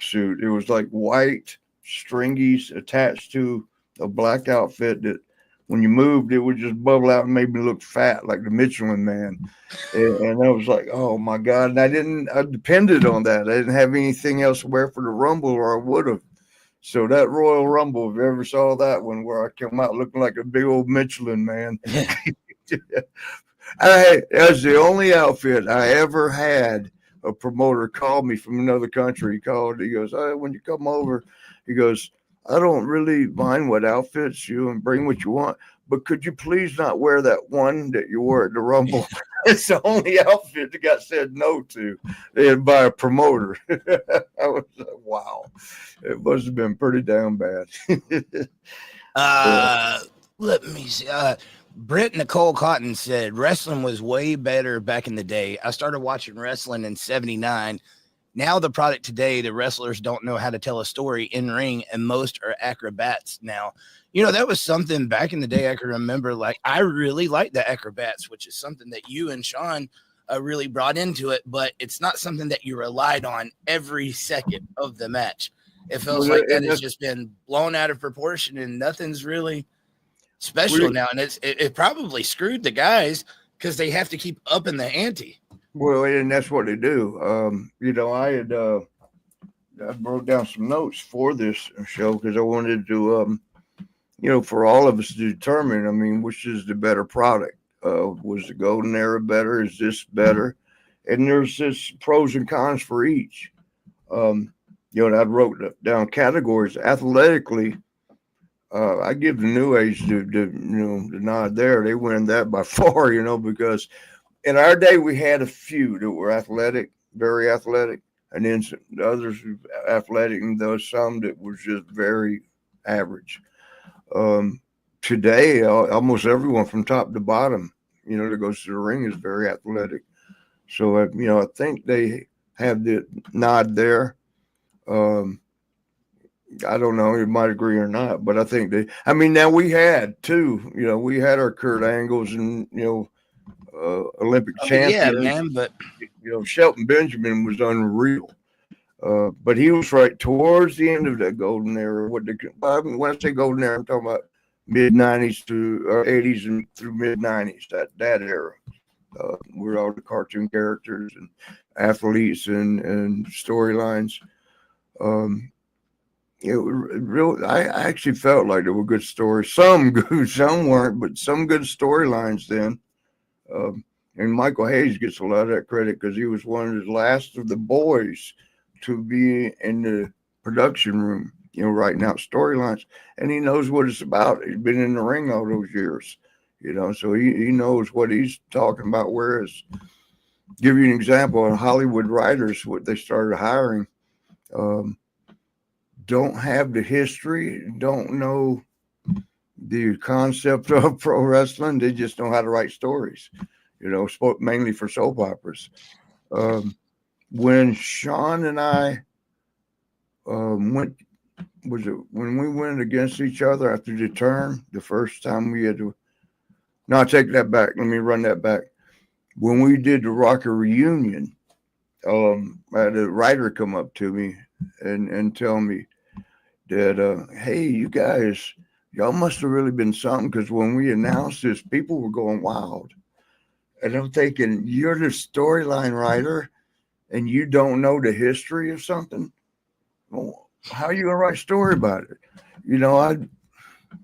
suit. It was like white stringies attached to a black outfit that when you moved, it would just bubble out and made me look fat like the Michelin Man. And I was like, oh my God. And I depended on that. I didn't have anything else to wear for the Rumble, or I would have. So that Royal Rumble, if you ever saw that one where I came out looking like a big old Michelin Man, that's the only outfit I ever had. A promoter called me from another country. He goes, when you come over, he goes, I don't really mind what outfits you and bring what you want, but could you please not wear that one that you wore at the Rumble? It's the only outfit that got said no to by a promoter. I was like, wow. It must have been pretty damn bad. Let me see. Britt Nicole Cotton said wrestling was way better back in the day. I started watching wrestling in 79. Now the product today, the wrestlers don't know how to tell a story in ring, and most are acrobats now. That was something back in the day I can remember. Like, I really liked the acrobats, which is something that you and Sean really brought into it, but it's not something that you relied on every second of the match. It feels like that has just been blown out of proportion, and nothing's really special now. And it probably screwed the guys because they have to keep upping the ante. Well, and that's what they do. I wrote down some notes for this show because I wanted to, for all of us to determine, I mean, which is the better product. Was the golden era better? Is this better? And there's this pros and cons for each. And I wrote down categories. Athletically, I give the new age the nod there. They win that by far, because in our day we had a few that were athletic, very athletic, and then the others were athletic, and there was some that was just very average. Today, almost everyone from top to bottom, that goes to the ring is very athletic. So, I think they have the nod there. I don't know, you might agree or not, but I think now we had too, we had our Kurt Angles and, Olympic champions. Yeah, man, but Shelton Benjamin was unreal. But he was right towards the end of that golden era. When I say golden era, I'm talking about mid 90s to 80s and through mid 90s, that era. Where all the cartoon characters and athletes and storylines. I actually felt like there were good stories. Some good, some weren't, but some good storylines then. And Michael Hayes gets a lot of that credit because he was one of the last of the boys to be in the production room, writing out storylines. And he knows what it's about. He's been in the ring all those years, so he knows what he's talking about. Whereas, give you an example, on Hollywood writers, what they started hiring, don't have the history, don't know the concept of pro wrestling. They just know how to write stories, mainly for soap operas. When Sean and I when we went against each other after the turn, the first time we had to, no, I take that back. Let me run that back. When we did the Rocker reunion, I had a writer come up to me and tell me that, hey, you guys, y'all must have really been something, because when we announced this, people were going wild. And I'm thinking, you're the storyline writer and you don't know the history of something? Well, how are you going to write a story about it?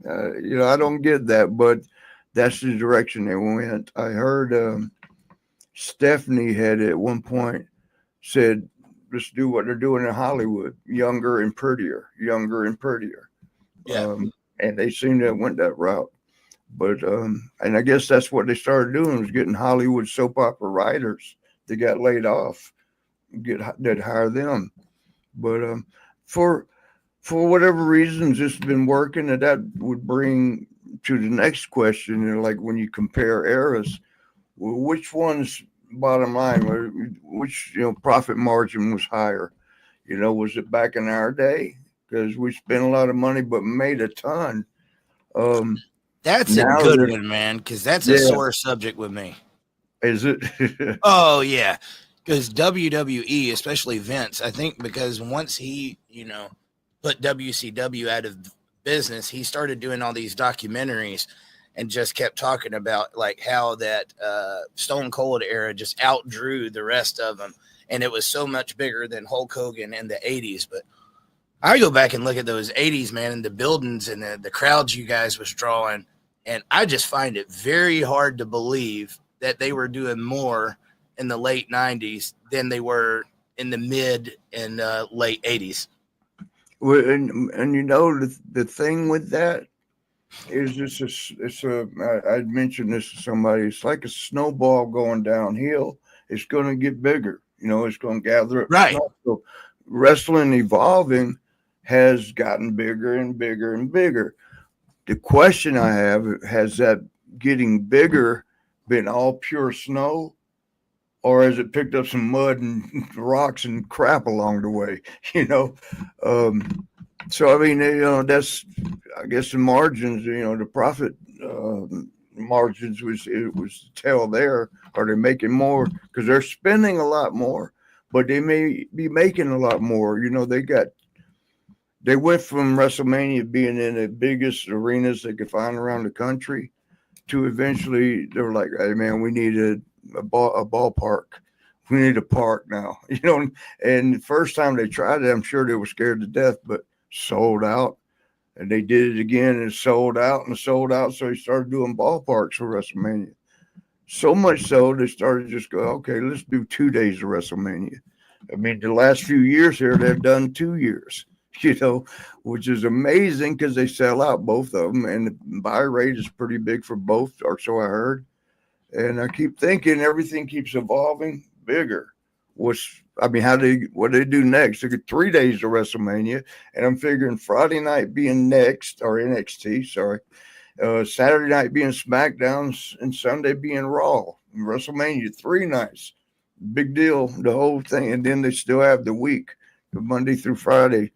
I don't get that, but that's the direction they went. I heard Stephanie had at one point said, let's do what they're doing in Hollywood, younger and prettier, younger and prettier. Yeah. And they seem to have went that route. But and I guess that's what they started doing, was getting Hollywood soap opera writers that got laid off, that hire them. But for whatever reasons, it's been working, and that would bring to the next question. Like when you compare eras, which one's bottom line, which profit margin was higher? Was it back in our day, because we spent a lot of money but made a ton? That's a good one, man, because that's a sore subject with me. Is it? Oh, yeah. Because WWE, especially Vince, I think because once he, put WCW out of business, he started doing all these documentaries and just kept talking about like how that Stone Cold era just outdrew the rest of them. And it was so much bigger than Hulk Hogan in the 80s. But I go back and look at those 80s, man, and the buildings and the crowds you guys was drawing. And I just find it very hard to believe that they were doing more in the late 90s than they were in the mid and late 80s. Well, and the thing with that is I'd mentioned this to somebody. It's like a snowball going downhill. It's going to get bigger. It's going to gather up. Right. So wrestling evolving has gotten bigger and bigger and bigger. The question I have, has that getting bigger been all pure snow, or has it picked up some mud and rocks and crap along the way? So I mean, that's, I guess, the margins. The profit margins was the tell there. Are they making more? Because they're spending a lot more, but they may be making a lot more. They went from WrestleMania being in the biggest arenas they could find around the country to eventually they were like, hey, man, we need a ballpark. We need a park now. And the first time they tried it, I'm sure they were scared to death, but sold out. And they did it again and sold out and sold out. So they started doing ballparks for WrestleMania. So much so they started just go, okay, let's do 2 days of WrestleMania. I mean, the last few years here, they've done 2 years. Which is amazing because they sell out, both of them, and the buy rate is pretty big for both, or so I heard. And I keep thinking everything keeps evolving bigger. What they do next? They get 3 days of WrestleMania, and I'm figuring Friday night being next, or NXT, sorry, Saturday night being SmackDown, and Sunday being Raw. And WrestleMania 3 nights, big deal, the whole thing, and then they still have the week, Monday through Friday.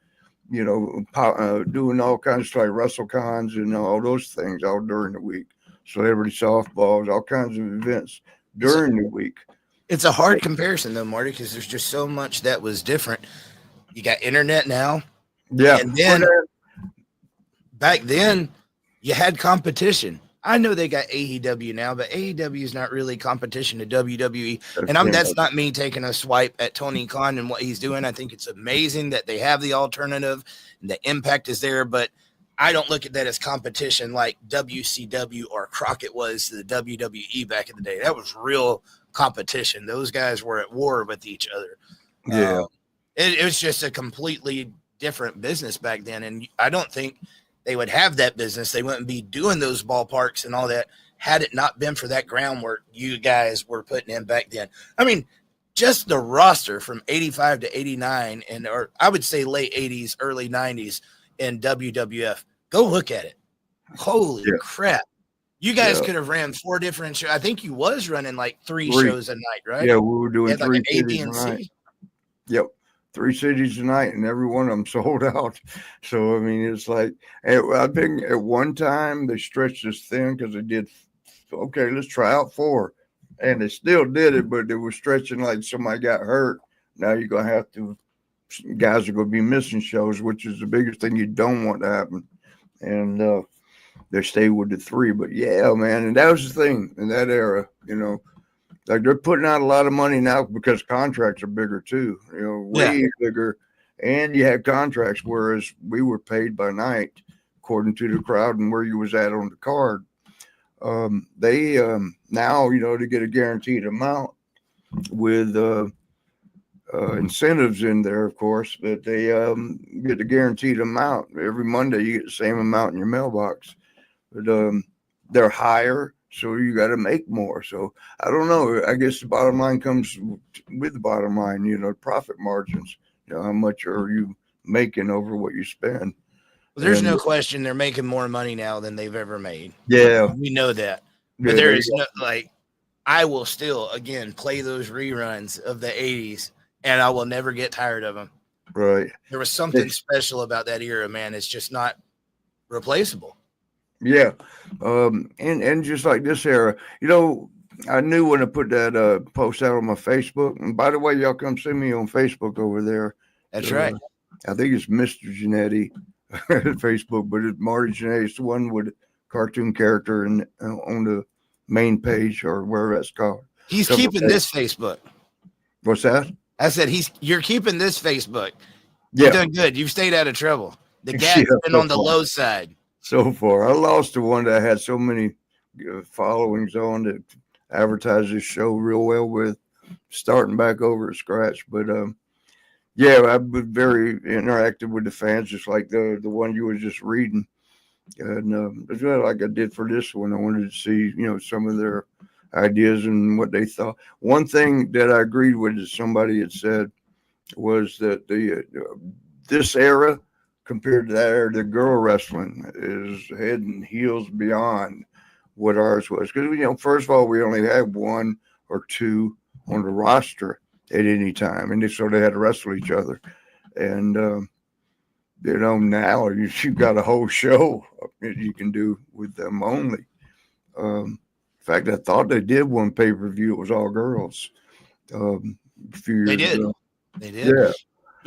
Doing all kinds of stuff like WrestleCons and all those things all during the week. Celebrity softballs, all kinds of events during the week. It's a hard comparison, though, Marty, because there's just so much that was different. You got internet now. Yeah. And then back then, you had competition. I know they got AEW now, but AEW is not really competition to WWE. That's not me taking a swipe at Tony Khan and what he's doing. I think it's amazing that they have the alternative and the impact is there, but I don't look at that as competition like WCW or Crockett was to the WWE back in the day. That was real competition. Those guys were at war with each other. Yeah. It was just a completely different business back then. And I don't think they would have that business. They wouldn't be doing those ballparks and all that had it not been for that groundwork you guys were putting in back then. I mean, just the roster from 85 to 89 or I would say late 80s, early 90s in WWF. Go look at it. Holy crap. You guys could have ran 4 different shows. I think you was running like 3 shows a night, right? Yeah, we were doing 3 like cities a night. Yep. 3 cities a night, and every one of them sold out. So, I mean, it's like, I think at one time they stretched this thin because they did, okay, let's try out 4. And they still did it, but they were stretching like somebody got hurt. Now you're going to have to, guys are going to be missing shows, which is the biggest thing you don't want to happen. And they stay with the three. But yeah, man, and that was the thing in that era, like they're putting out a lot of money now because contracts are bigger too, way bigger. And you had contracts, whereas we were paid by night according to the crowd and where you was at on the card. They now, to get a guaranteed amount with incentives in there, of course, but they get the guaranteed amount. Every Monday you get the same amount in your mailbox. But they're higher, so you got to make more. So I don't know. I guess the bottom line comes with the bottom line, profit margins. How much are you making over what you spend? Well, there's no question they're making more money now than they've ever made. Yeah. We know that. But there is no, I will still, again, play those reruns of the 80s, and I will never get tired of them. Right. There was something special about that era, man. It's just not replaceable. Yeah. And just like this era, I knew when I put that post out on my Facebook. And by the way, y'all come see me on Facebook over there. That's right. I think it's Mr. Jannetty Facebook, but it's Marty Jannetty. It's the one with cartoon character on the main page or wherever that's called. He's keeping this Facebook. What's that? I said you're keeping this Facebook. You've done good. You've stayed out of trouble. The gap's been on the low side. So far, I lost the one that I had so many followings on that advertised this show real well with, starting back over at scratch. But I've been very interactive with the fans, just like the one you were just reading. And as well, like I did for this one, I wanted to see, some of their ideas and what they thought. One thing that I agreed with that somebody had said was that this era compared to that era, the girl wrestling is head and heels beyond what ours was. Because, first of all, we only had one or two on the roster at any time. And so they had to wrestle each other. And, now you've got a whole show you can do with them only. In fact, I thought they did one pay-per-view. It was all girls. A few years ago. They did. Yeah.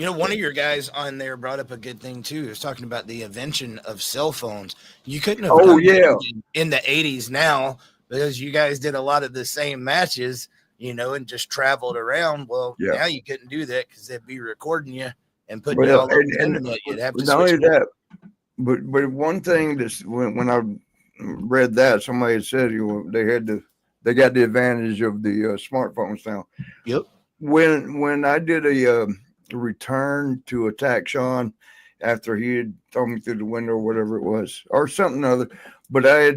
One of your guys on there brought up a good thing too. He was talking about the invention of cell phones. You couldn't have done it in the 80s now because you guys did a lot of the same matches, and just traveled around. Well, now you couldn't do that because they'd be recording you and putting you all over the internet. You'd have to not only that, but one thing that's when I read that, somebody had said they got the advantage of the smartphones now. Yep. When I did a return to attack Sean after he had thrown me through the window or whatever it was, or something other, but I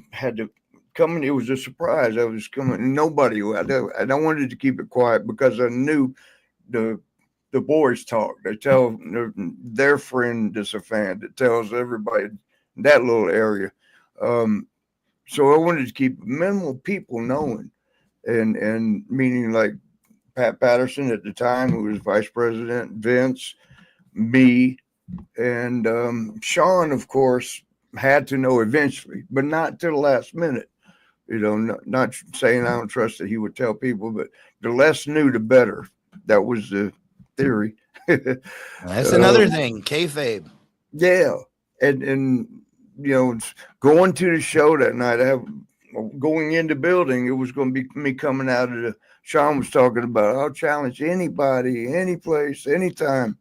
had to come in. It was a surprise. I was coming. Nobody. I wanted to keep it quiet because I knew the boys talk. They tell their friend that's a fan that tells everybody in that little area. So I wanted to keep minimal people knowing, and meaning like Pat Patterson at the time, who was vice president, Vince, me, and Sean, of course, had to know eventually, but not to the last minute. Not saying I don't trust that he would tell people, but the less knew, the better. That was the theory. That's another thing, kayfabe. Yeah, and going to the show that night, going in the building, it was going to be me coming out of the. Sean was talking about, I'll challenge anybody, any place, anytime,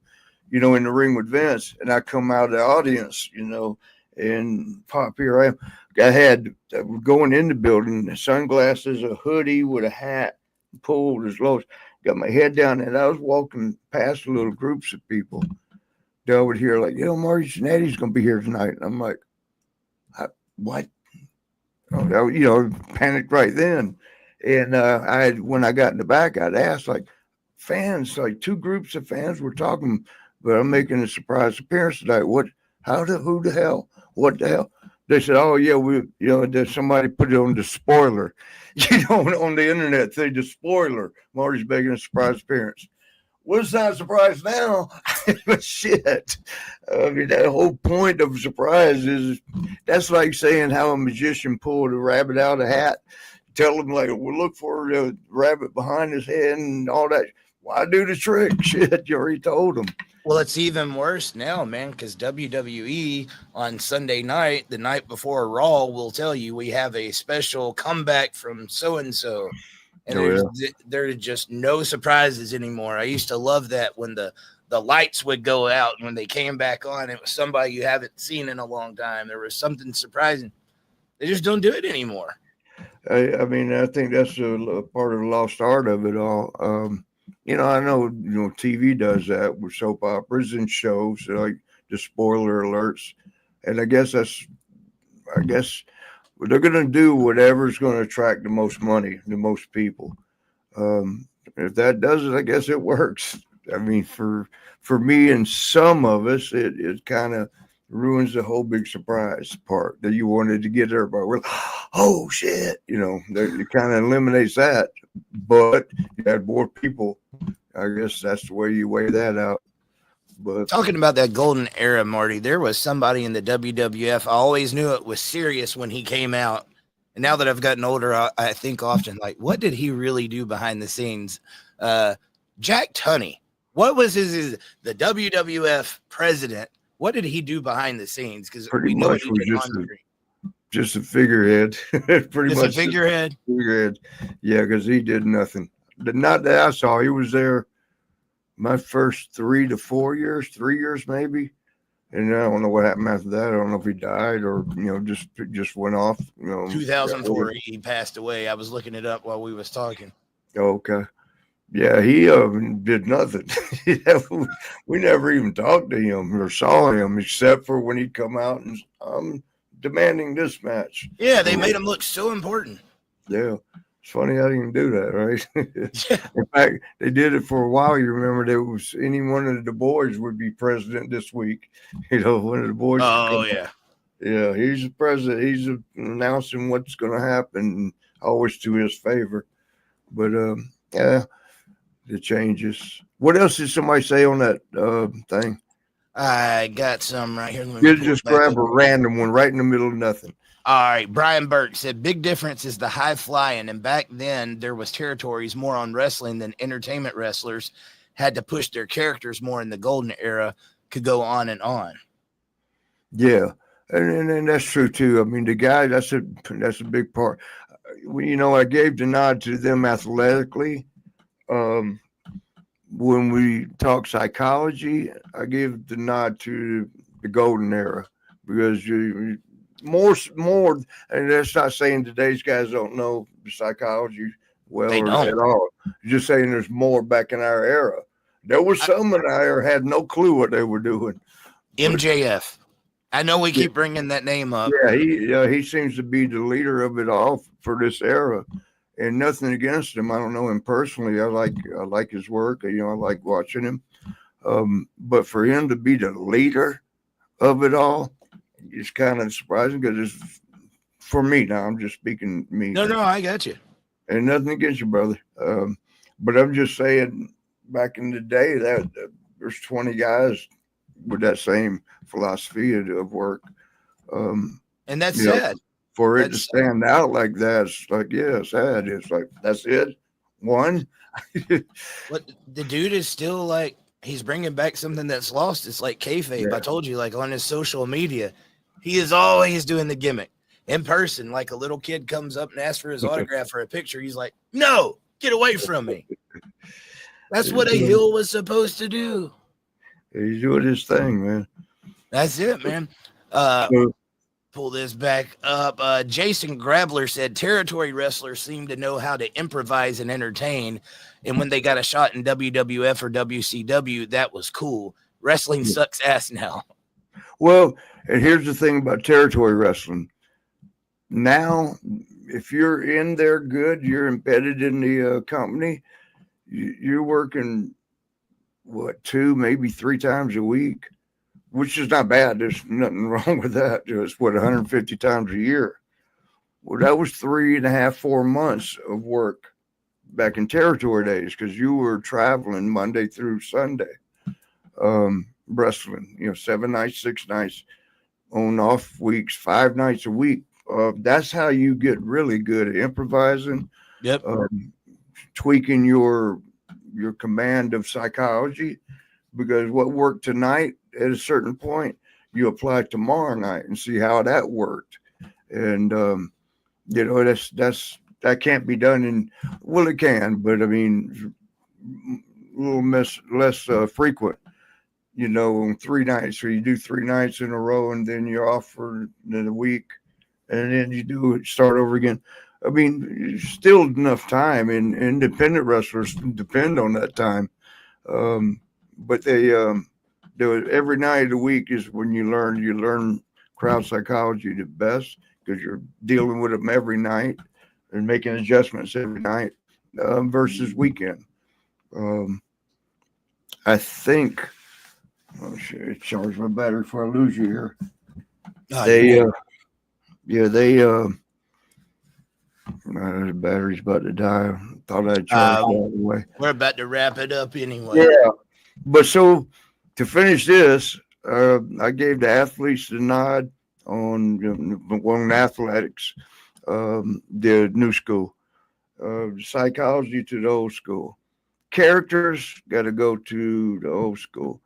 in the ring with Vince. And I come out of the audience, and pop, here I am. I had going in the building, sunglasses, a hoodie with a hat, pulled as low as, got my head down, and I was walking past little groups of people. They would hear like, Marty Jannetty's going to be here tonight. And I'm like, what? Panicked right then. And when I got in the back, I'd asked like fans, like two groups of fans were talking, but I'm making a surprise appearance tonight. Who the hell? What the hell? They said, oh yeah, somebody put it on the spoiler, on the internet, say the spoiler. Marty's making a surprise appearance. Well, it's not a surprise now, but shit. I mean, that whole point of surprise is that's like saying how a magician pulled a rabbit out of a hat. Tell them like, we'll look for the rabbit behind his head and all that. Why do the trick? Shit, you already told them. Well, it's even worse now, man, because WWE on Sunday night, the night before Raw, will tell you we have a special comeback from so and so. And Oh yeah. there's just no surprises anymore. I used to love that when the lights would go out and when they came back on, it was somebody you haven't seen in a long time. There was something surprising. They just don't do it anymore. I mean, I think that's a part of the lost art of it all. I know, TV does that with soap operas and shows, like the spoiler alerts. And I guess they're going to do whatever's going to attract the most money, the most people. If that does it, I guess it works. I mean, for me and some of us, it kind of ruins the whole big surprise part that you wanted to get everybody. We're like, oh shit, it kind of eliminates that. But you had more people. I guess that's the way you weigh that out. But talking about that golden era, Marty, there was somebody in the WWF. I always knew it was serious when he came out. And now that I've gotten older, I think often, like, what did he really do behind the scenes? Jack Tunney, what was the WWF president? What did he do behind the scenes? Because pretty much was just a figurehead. Pretty much a figurehead. Yeah, because he did nothing. Not that I saw. He was there my first 3 to 4 years, 3 years maybe. And I don't know what happened after that. I don't know if he died or just went off. 2004, he passed away. I was looking it up while we was talking. Okay. Yeah, he did nothing. We never even talked to him or saw him except for when he'd come out and I'm demanding this match. Yeah, they made him look so important. Yeah. It's funny how you can do that, right? In fact, they did it for a while. You remember there was any one of the boys would be president this week. One of the boys. Oh, yeah. Yeah, he's the president. He's announcing what's going to happen, always to his favor. But, yeah, the changes. What else did somebody say on that thing? I got some right here. You just grab a random one right in the middle of nothing. All right. Brian Burke said, big difference is the high flying. And back then there was territories more on wrestling than entertainment wrestlers had to push their characters more in the golden era, could go on and on. Yeah. And that's true too. I mean, the guy, that's a big part. I gave the nod to them athletically. When we talk psychology, I give the nod to the golden era because you more, and that's not saying today's guys don't know psychology well or at all. Just saying there's more back in our era. There was some in our era had no clue what they were doing. MJF. I know we keep bringing that name up. Yeah, he seems to be the leader of it all for this era. And nothing against him. I don't know him personally. I like his work. I like watching him. But for him to be the leader of it all, it's kind of surprising because it's for me now. I'm just speaking me. No, I got you. And nothing against you, brother. But I'm just saying, back in the day, that there's 20 guys with that same philosophy of work. And that's sad. For it to stand out like that, it's like, yeah, sad. It's like, that's it. One. What the dude is still like, he's bringing back something that's lost. It's like kayfabe. Yeah. I told you, like on his social media, he is always doing the gimmick. In person, like a little kid comes up and asks for his autograph or a picture. He's like, no, get away from me. That's what a heel was supposed to do. He's doing his thing, man. That's it, man. Pull this back up. Jason Grabler said territory wrestlers seem to know how to improvise and entertain. And when they got a shot in WWF or WCW, that was cool. Wrestling sucks ass now. Well, and here's the thing about territory wrestling. Now, if you're in there good, you're embedded in the company, you're working, 2, maybe 3 times a week, which is not bad. There's nothing wrong with that. It's 150 times a year. Well, that was 3.5, 4 months of work back in territory days because you were traveling Monday through Sunday, wrestling, 7 nights, 6 nights, on off weeks, 5 nights a week. That's how you get really good at improvising. Yep. Tweaking your command of psychology, because what worked tonight at a certain point, you apply tomorrow night and see how that worked. And, that can't be done well, it can, but I mean, a little less frequent, on 3 nights. So you do 3 nights in a row and then you're off for a week and then you start over again. I mean, still enough time, and independent wrestlers depend on that time. But they do it every night of the week is when you learn crowd psychology the best, because you're dealing with them every night and making adjustments every night versus weekend. I think, oh shit, charge my battery before I lose you here. The battery's about to die. I thought I'd charge all the way. We're about to wrap it up anyway. Yeah, but so to finish this, I gave the athletes the nod on athletics, the new school, psychology to the old school, characters got to go to the old school.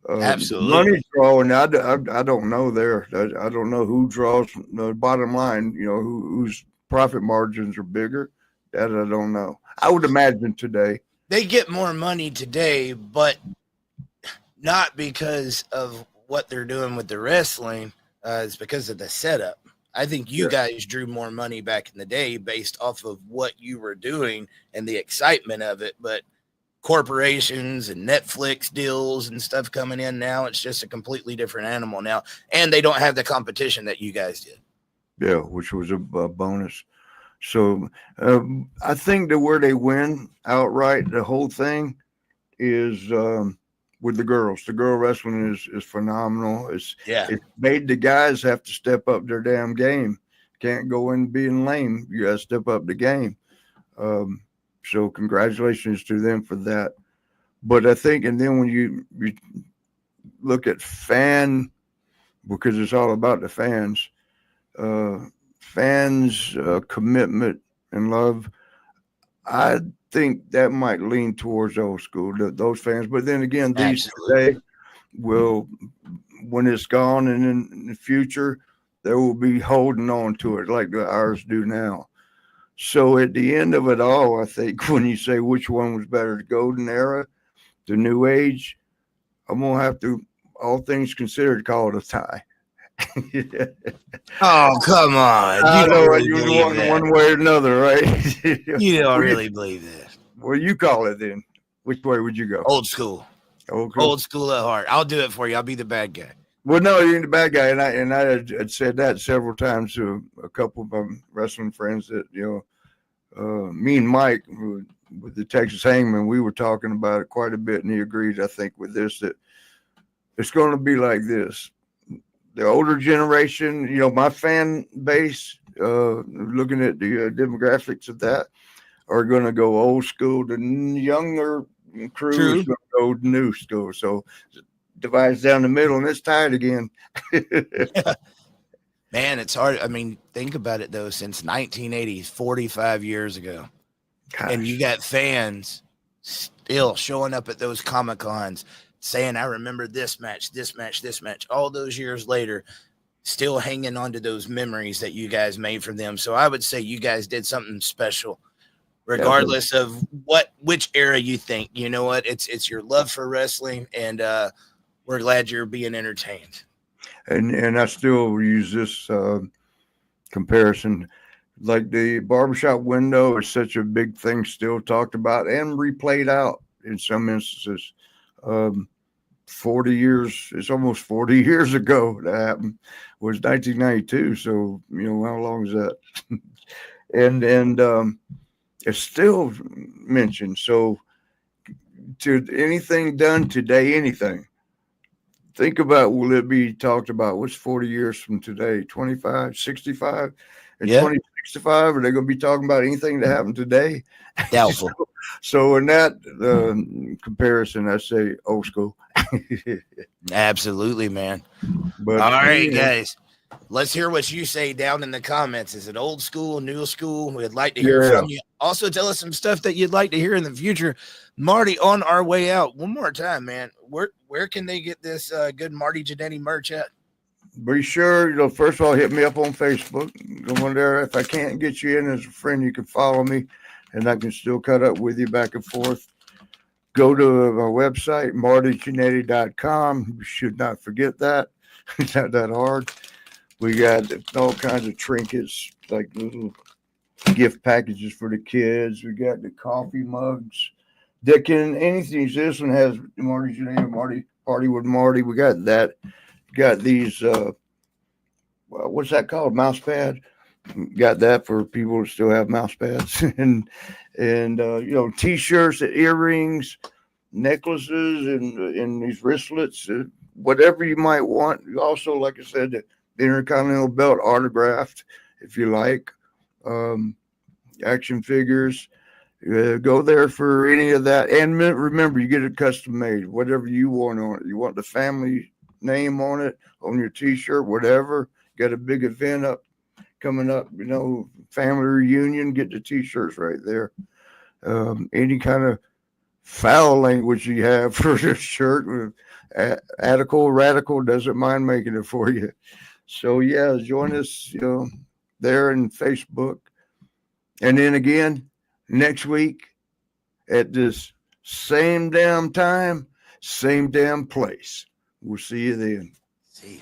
Absolutely. Money drawing, I don't know there. I don't know who draws the bottom line. Whose profit margins are bigger. That I don't know. I would imagine today they get more money today, but not because of what they're doing with the wrestling. It's because of the setup. I think you guys drew more money back in the day based off of what you were doing and the excitement of it. But corporations and Netflix deals and stuff coming in now, it's just a completely different animal now. And they don't have the competition that you guys did. Yeah, which was a bonus. So I think that where they win outright, the whole thing is with the girls. The girl wrestling is phenomenal. It's made the guys have to step up their damn game. Can't go in being lame. You got to step up the game. So congratulations to them for that. But I think, and then when you look at fan, because it's all about the fans, commitment and love, I think that might lean towards old school, those fans. But then again, these today will, when it's gone and in the future, they will be holding on to it like the ours do now. So at the end of it all, I think when you say which one was better, the golden era, the new age, I'm going to have to, all things considered, call it a tie. Oh, come on. I know you want one way or another, right? You don't really believe that. Well, you call it then. Which way would you go? Old school. Old school at heart. I'll do it for you. I'll be the bad guy. Well, no, you ain't the bad guy. And I had said that several times to a couple of my wrestling friends that, me and Mike, with the Texas Hangman, we were talking about it quite a bit. And he agreed, I think, with this, that it's going to be like this. The older generation, my fan base, looking at the demographics of that, are going to go old school. The younger crew is going to go new school. So it divides down the middle, and it's tied again. Man, it's hard. I mean, think about it, though. Since 1980, 45 years ago. Gosh. And you got fans still showing up at those Comic-Cons saying, I remember this match, all those years later, still hanging on to those memories that you guys made for them. So I would say you guys did something special, regardless of which era you think. You know what? It's your love for wrestling, and we're glad you're being entertained. And I still use this comparison. Like the barbershop window is such a big thing still talked about and replayed out in some instances. 40 years, it's almost 40 years ago that happened, was 1992. So, how long is that? and it's still mentioned. So to anything done today, anything, think about, will it be talked about? What's 40 years from today? 25, 65? And 2065, are they going to be talking about anything that happened today? Doubtful. So in that comparison, I say old school. Absolutely, man. But all right, guys. Let's hear what you say down in the comments. Is it old school, new school? We'd like to hear Yeah. from you. Also, tell us some stuff that you'd like to hear in the future. Marty, on our way out, one more time, man. Where can they get this good Marty Jannetty merch at? Be sure, first of all, hit me up on Facebook. Go on there. If I can't get you in as a friend, you can follow me, and I can still cut up with you back and forth. Go to our website, martyjannetty.com. You should not forget that. It's not that hard. We got all kinds of trinkets, like little gift packages for the kids. We got the coffee mugs. Anything. This one has Marty Jannetty, Marty Party with Marty. We got that. Got these, what's that called? Mouse pad. Got that for people who still have mouse pads. and T-shirts, earrings, necklaces, and these wristlets, whatever you might want. Also, like I said, the Intercontinental Belt autographed, if you like. Action figures. Go there for any of that. And remember, you get it custom made, whatever you want on it. You want the family name on it, on your T-shirt, whatever. Got a big event coming up, family reunion, get the T-shirts right there. Any kind of foul language you have for this shirt, radical doesn't mind making it for you. So yeah, join us, there in Facebook. And then again, next week at this same damn time, same damn place. We'll see you then. See you.